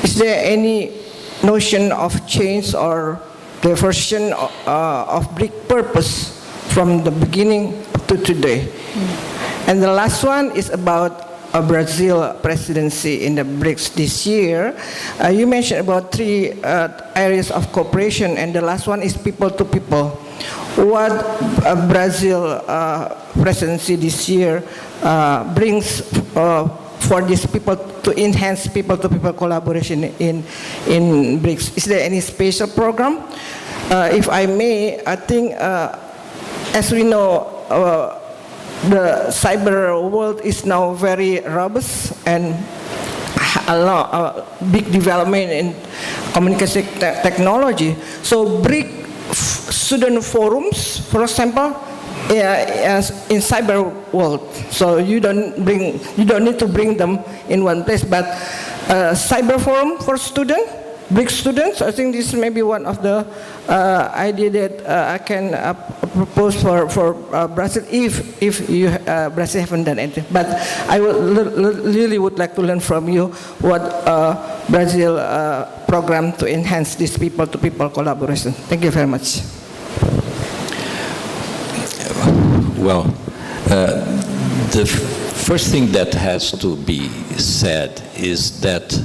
Is there any notion of change or diversion of BRIC purpose from the beginning to today? And the last one is about a Brazil presidency in the BRICS this year. You mentioned about three areas of cooperation, and the last one is people to people. What Brazil presidency this year brings for these people to enhance people-to-people collaboration in BRICS? Is there any special program? If I may, I think, as we know, the cyber world is now very robust, and a big development in communication technology. So BRIC student forums, for example, in cyber world. So you don't need to bring them in one place, but cyber forum for BRIC students. I think this may be one of the idea that I can propose for Brazil if you Brazil haven't done anything. But I really would like to learn from you what Brazil program to enhance this people-to-people collaboration. Thank you very much. Well, the first thing that has to be said is that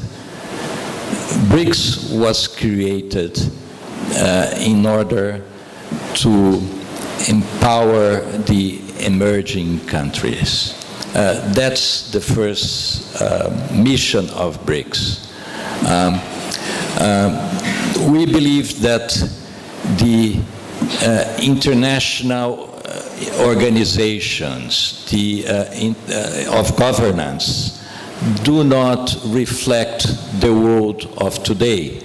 BRICS was created in order to empower the emerging countries. That's the first mission of BRICS. We believe that the international organizations of governance do not reflect the the world of today.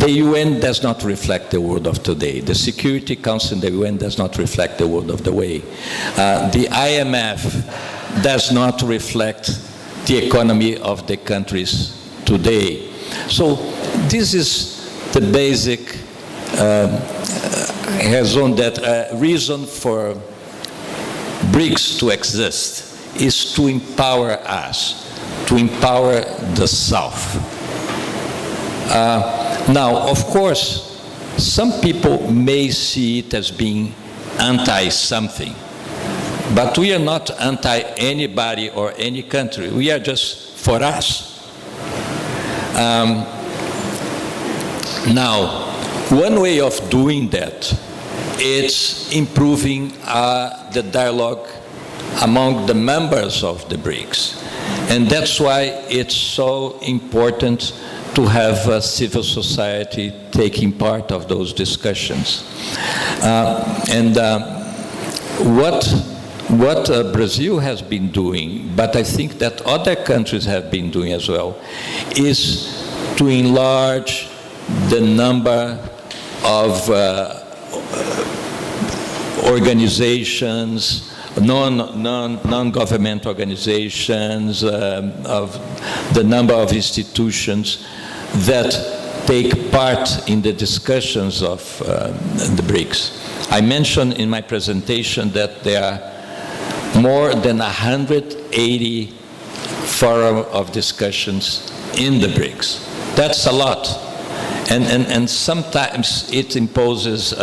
The UN does not reflect the world of today. The Security Council in the UN does not reflect the world of the way. The IMF does not reflect the economy of the countries today. So this is the basic reason for Brics to exist, is to empower us, to empower the South. Now, of course, some people may see it as being anti-something, but we are not anti-anybody or any country. We are just for us. Now, one way of doing that is improving the dialogue among the members of the BRICS. And that's why it's so important to have civil society taking part of those discussions. What Brazil has been doing, but I think that other countries have been doing as well, is to enlarge the number of organizations, non-government organizations, of the number of institutions that take part in the discussions of the BRICS. I mentioned in my presentation that there are more than 180 forum of discussions in the BRICS. That's a lot. And sometimes it imposes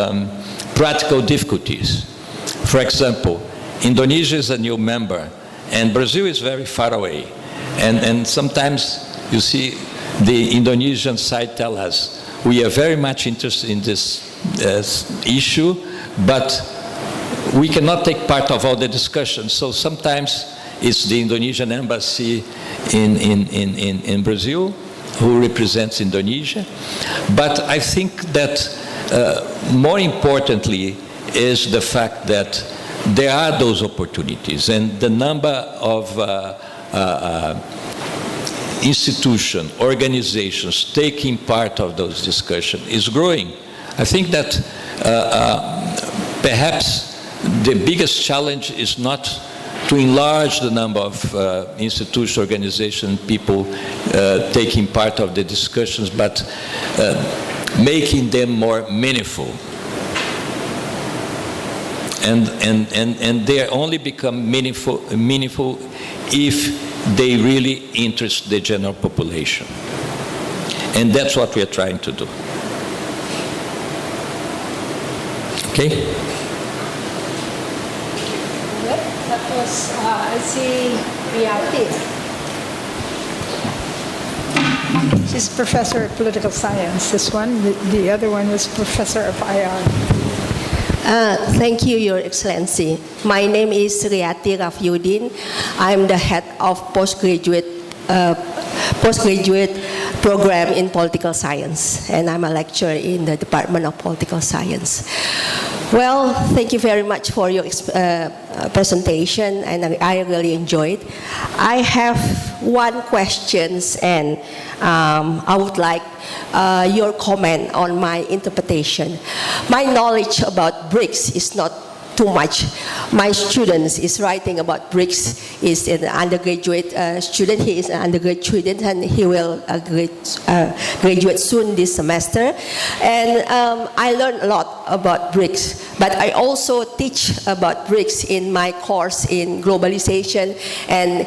practical difficulties. For example, Indonesia is a new member, and Brazil is very far away. And sometimes you see the Indonesian side tell us, we are very much interested in this issue, but we cannot take part of all the discussions. So sometimes it's the Indonesian embassy in Brazil who represents Indonesia. But I think that more importantly is the fact that there are those opportunities, and the number of institutions, organizations taking part of those discussions is growing. I think that perhaps the biggest challenge is not to enlarge the number of institutions, organizations, people taking part of the discussions, but making them more meaningful. And they only become meaningful if they really interest the general population. And that's what we are trying to do. Okay? That was, I see, Riyati. She's professor of political science, this one. The other one was professor of IR. Thank you, Your Excellency. My name is Riyati Rafyuddin. I'm the head of postgraduate program in political science, and I'm a lecturer in the Department of Political Science. Well, thank you very much for your presentation, and I really enjoyed. I have one question, and I would like your comment on my interpretation. My knowledge about Brics is not too much. My student is writing about Brics, is an undergraduate student. He is an undergraduate student, and he will graduate soon this semester. And I learned a lot about Brics, but I also teach about Brics in my course in globalization and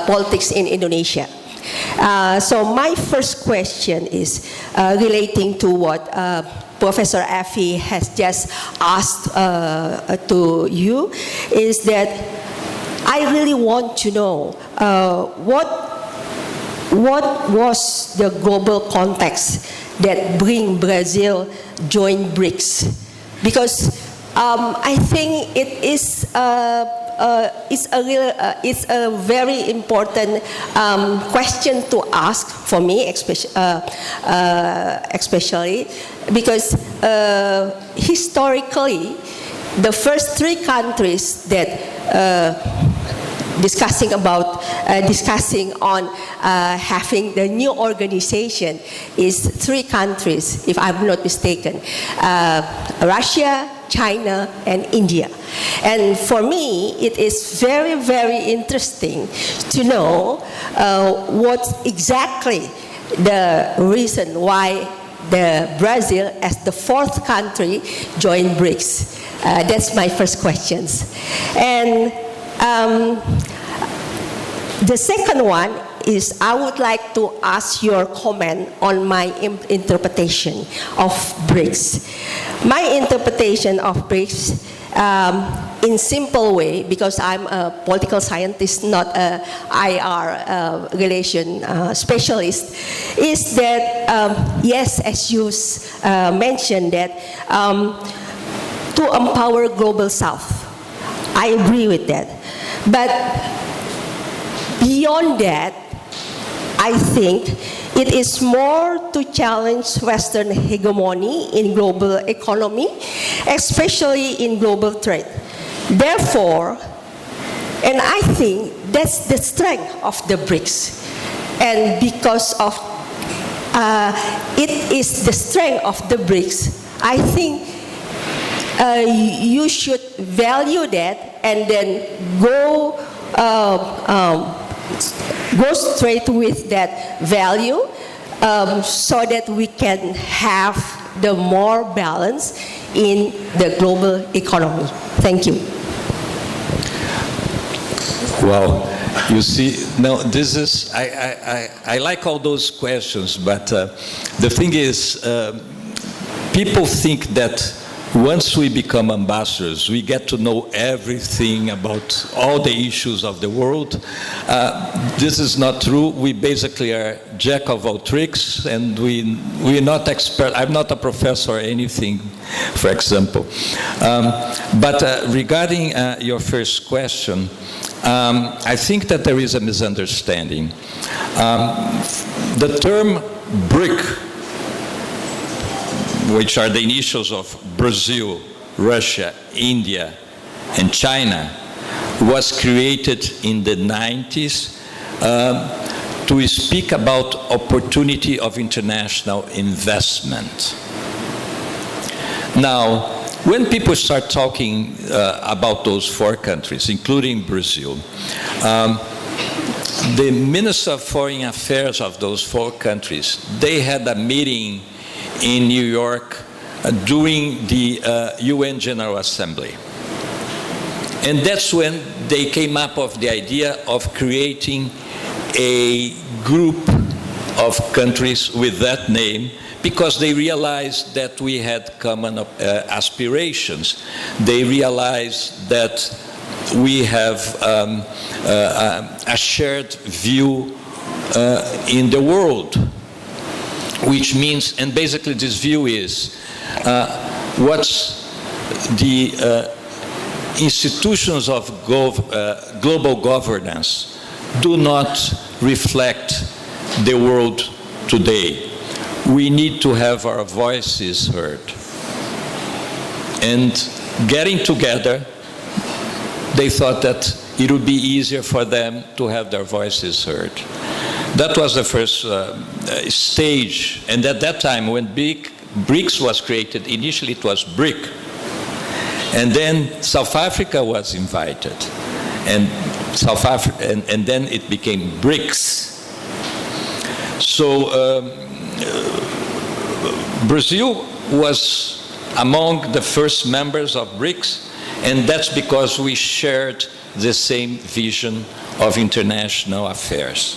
politics in Indonesia. So my first question is relating to what Professor Effie has just asked to you, is that I really want to know what was the global context that bring Brazil join Brics, because I think it is it's a very important question to ask for me, especially because historically, the first three countries that discussing about discussing on having the new organization is 3 countries, if I'm not mistaken, Russia, China, and India. And for me, it is very, very interesting to know what exactly the reason why Brazil, as the 4th country, joined BRICS. That's my first questions. And the second one is I would like to ask your comment on my interpretation of BRICS. My interpretation of BRICS, in simple way, because I'm a political scientist, not a IR relation specialist, is that, yes, as you mentioned, that to empower Global South. I agree with that. But beyond that, I think it is more to challenge Western hegemony in global economy, especially in global trade. Therefore, and I think that's the strength of the BRICS. And because of it is the strength of the BRICS, I think you should value that and then go straight with that value so that we can have the more balance in the global economy. Thank you. Well, you see, now this is, I like all those questions, but the thing is, people think that once we become ambassadors, we get to know everything about all the issues of the world. This is not true. We basically are jack of all tricks, and we're not expert. I'm not a professor or anything, for example. But regarding your first question, I think that there is a misunderstanding. The term BRIC, which are the initials of Brazil, Russia, India, and China, was created in the 90s to speak about opportunity of international investment. Now, when people start talking about those 4 countries, including Brazil, the Minister of Foreign Affairs of those 4 countries, they had a meeting in New York during the UN General Assembly. And that's when they came up with the idea of creating a group of countries with that name, because they realized that we had common aspirations. They realized that we have a shared view in the world, which means, and basically this view is, what's the institutions of global governance do not reflect the world today. We need to have our voices heard. And getting together, they thought that it would be easier for them to have their voices heard. That was the first stage. And at that time, when BRICS was created, initially it was BRIC. And then South Africa was invited. And and then it became BRICS. So Brazil was among the first members of BRICS, and that's because we shared the same vision of international affairs.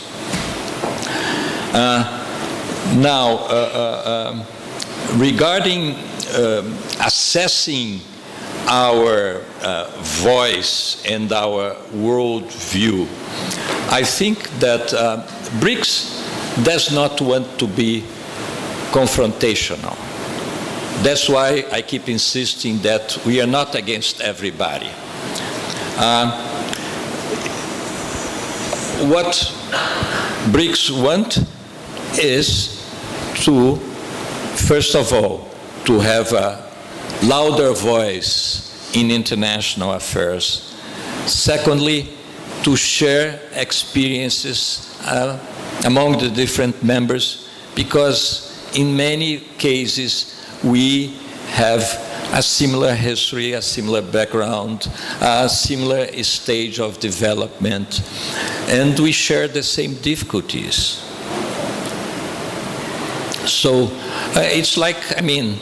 Regarding assessing our voice and our world view, I think that BRICS does not want to be confrontational. That's why I keep insisting that we are not against everybody. What BRICS want is to, first of all, to have a louder voice in international affairs. Secondly, to share experiences among the different members, because in many cases we have a similar history, a similar background, a similar stage of development, and we share the same difficulties. So it's like, I mean,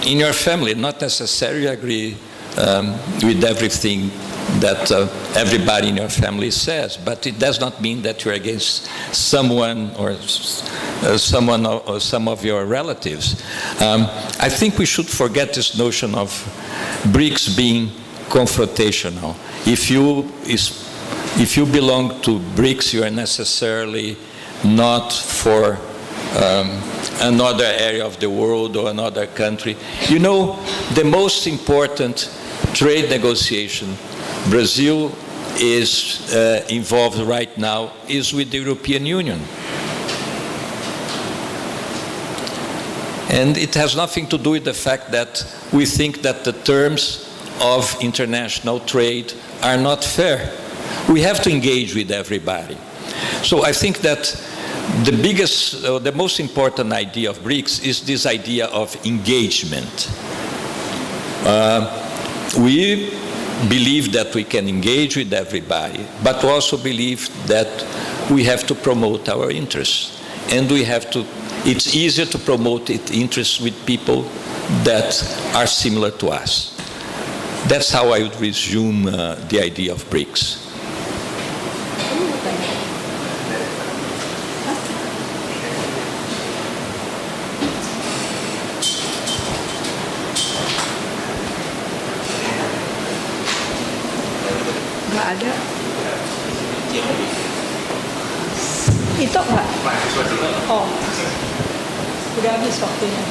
in your family, not necessarily agree with everything that everybody in your family says, but it does not mean that you're against someone or someone or some of your relatives. I think we should forget this notion of Brics being confrontational. If you belong to Brics, you are necessarily not for another area of the world or another country. You know, the most important trade negotiation Brazil is involved right now is with the European Union. And it has nothing to do with the fact that we think that the terms of international trade are not fair. We have to engage with everybody. So I think that the biggest, the most important idea of Brics is this idea of engagement. We believe that we can engage with everybody, but also believe that we have to promote our interests. And we have to, it's easier to promote interests with people that are similar to us. That's how I would resume the idea of Brics. Nggak ada. Itu nggak? Oh, udah habis waktunya.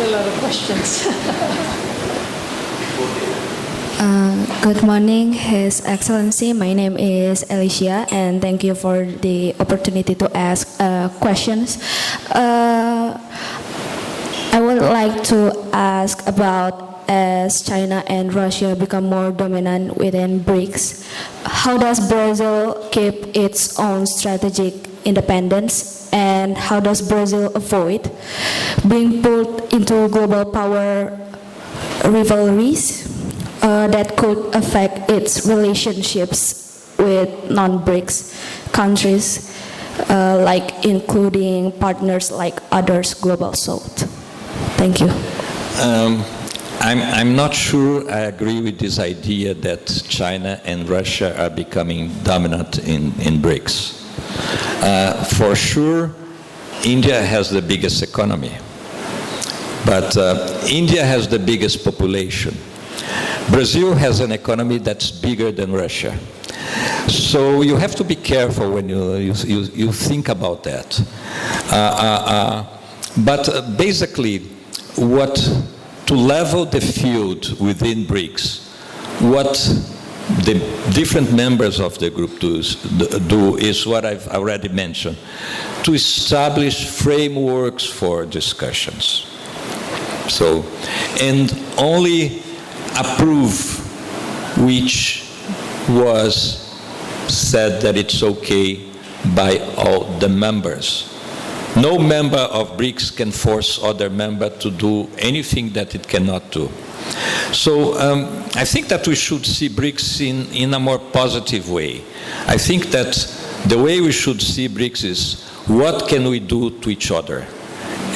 A lot of questions. Good morning, His Excellency. My name is Alicia, and thank you for the opportunity to ask questions. I would like to ask about, as China and Russia become more dominant within Brics, how does Brazil keep its own strategic independence, and how does Brazil avoid being pulled into global power rivalries that could affect its relationships with non-Brics countries, like including partners like others Global South? Thank you. I'm not sure I agree with this idea that China and Russia are becoming dominant in Brics. For sure, India has the biggest economy, but India has the biggest population. Brazil has an economy that's bigger than Russia. So you have to be careful when you think about that. But basically, to level the field within Brics, what the different members of the group do is what I've already mentioned, to establish frameworks for discussions. So, and only approve which was said that it's okay by all the members. No member of Brics can force other member to do anything that it cannot do. So I think that we should see Brics in a more positive way. I think that the way we should see Brics is what can we do to each other,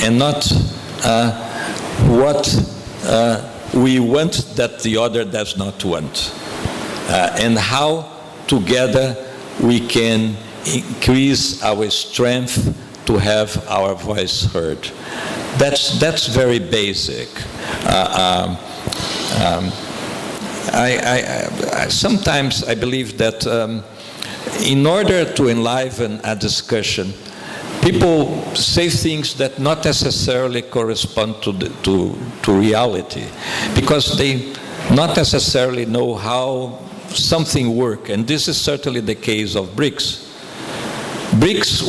and not what we want that the other does not want, and how together we can increase our strength to have our voice heard. That's very basic. Sometimes I believe that in order to enliven a discussion, people say things that not necessarily correspond to reality, because they not necessarily know how something works, and this is certainly the case of Brics. Brics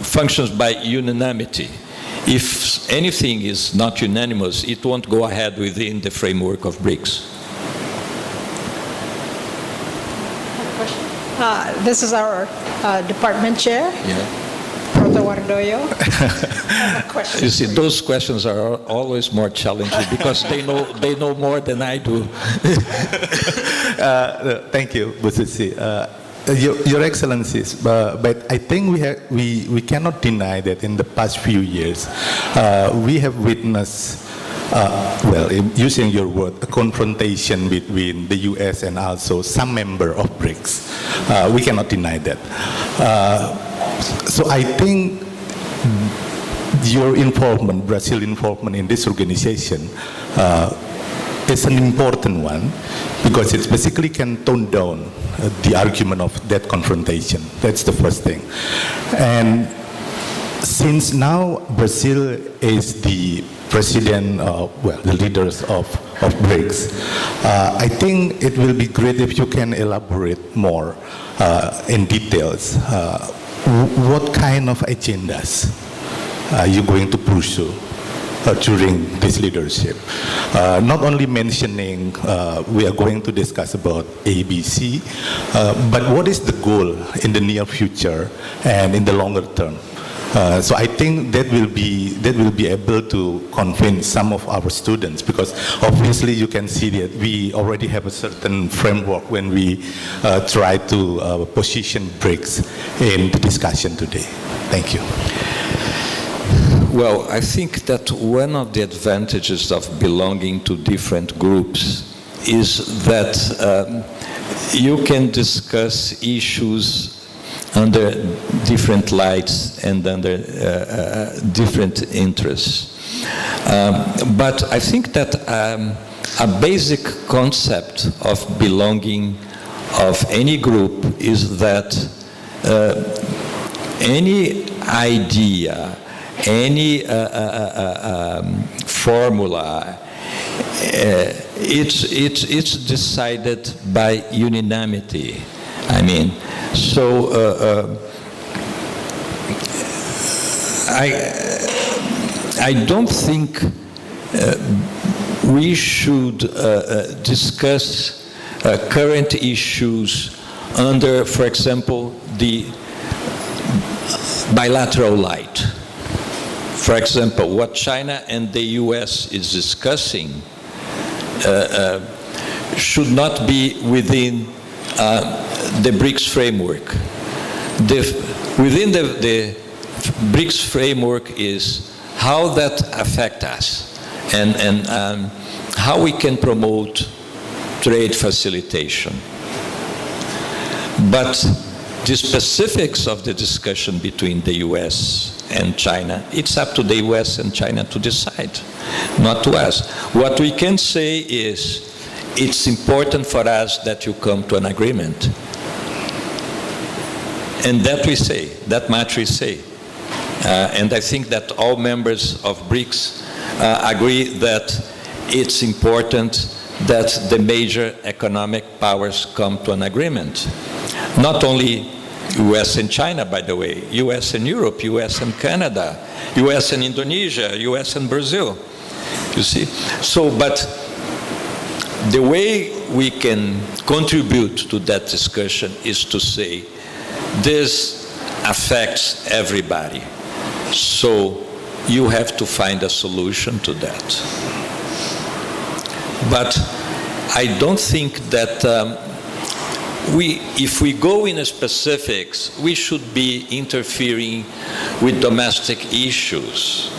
functions by unanimity. If anything is not unanimous, it won't go ahead within the framework of Brics. This is our department chair, Proto Wardoyo. I have a question. You see, those questions are always more challenging because they know more than I do. Thank you, Bu Susi. Your Excellencies, but I think we cannot deny that in the past few years we have witnessed, using your word, a confrontation between the U.S. and also some member of Brics. We cannot deny that. So I think your involvement, Brazil involvement in this organization is an important one because it basically can tone down the argument of that confrontation. That's the first thing. And since now Brazil is the president, the leaders of Brics, I think it will be great if you can elaborate more in details. What kind of agendas are you going to pursue during this leadership? Not only mentioning we are going to discuss about ABC, but what is the goal in the near future and in the longer term? So I think that will be able to convince some of our students, because obviously you can see that we already have a certain framework when we try to position Brics in the discussion today. Thank you. Well, I think that one of the advantages of belonging to different groups is that you can discuss issues under different lights and under different interests. But I think that a basic concept of belonging of any group is that any idea, any formula, it's decided by unanimity. I mean, so I don't think we should discuss current issues under, for example, the bilateral light. For example, what China and the US is discussing should not be within the Brics framework. Within the Brics framework is how that affects us and how we can promote trade facilitation. But the specifics of the discussion between the US and China, it's up to the US and China to decide, not to us. What we can say is it's important for us that you come to an agreement. And that we say, that much we say. And I think that all members of Brics agree that it's important that the major economic powers come to an agreement. Not only US and China, by the way, US and Europe, US and Canada, US and Indonesia, US and Brazil, you see? So, but the way we can contribute to that discussion is to say, this affects everybody. So you have to find a solution to that. But I don't think that if we go in specifics, we should be interfering with domestic issues.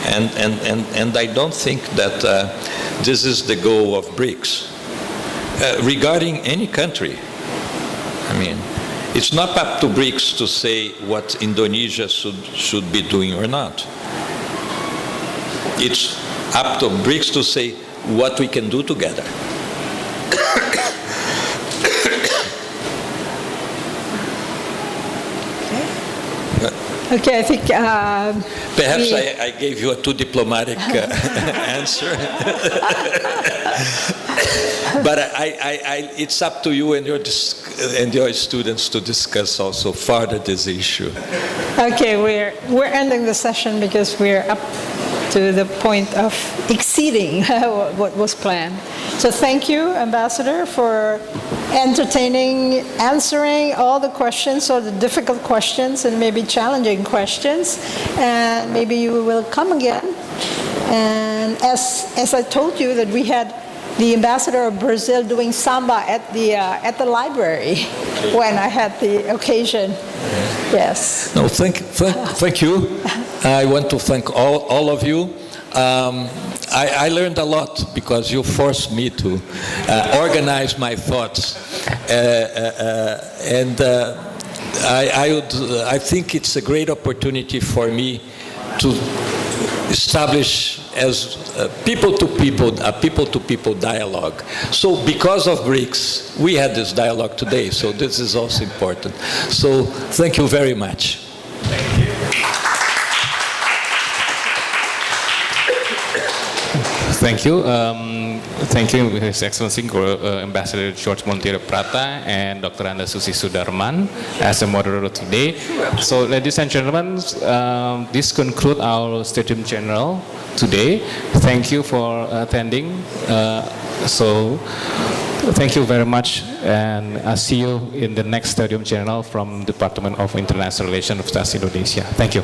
And I don't think that this is the goal of Brics. Regarding any country, I mean, it's not up to Brics to say what Indonesia should be doing or not. It's up to Brics to say what we can do together. Okay, I think perhaps I gave you a too diplomatic answer. But it's up to you and your students to discuss also further this issue. Okay, we're ending the session because we're up to the point of exceeding what was planned. So thank you, Ambassador, for entertaining, answering all the questions, or the difficult questions and maybe challenging questions. And maybe you will come again. And as I told you, that we had the ambassador of Brazil doing samba at the library when I had the occasion. Yes. No, thank you. I want to thank all of you. I learned a lot because you forced me to organize my thoughts, and I think it's a great opportunity for me to establish as people-to-people dialogue. So because of Brics, we had this dialogue today, so this is also important. So thank you very much. Thank you. Thank you, His Excellency Ambassador George Monteiro Prata and Dr. Anda Susi Sudarman as a moderator today. So, ladies and gentlemen, this concludes our Studium General today. Thank you for attending. Thank you very much, and I'll see you in the next Studium General from Department of International Relations of Indonesia. Thank you.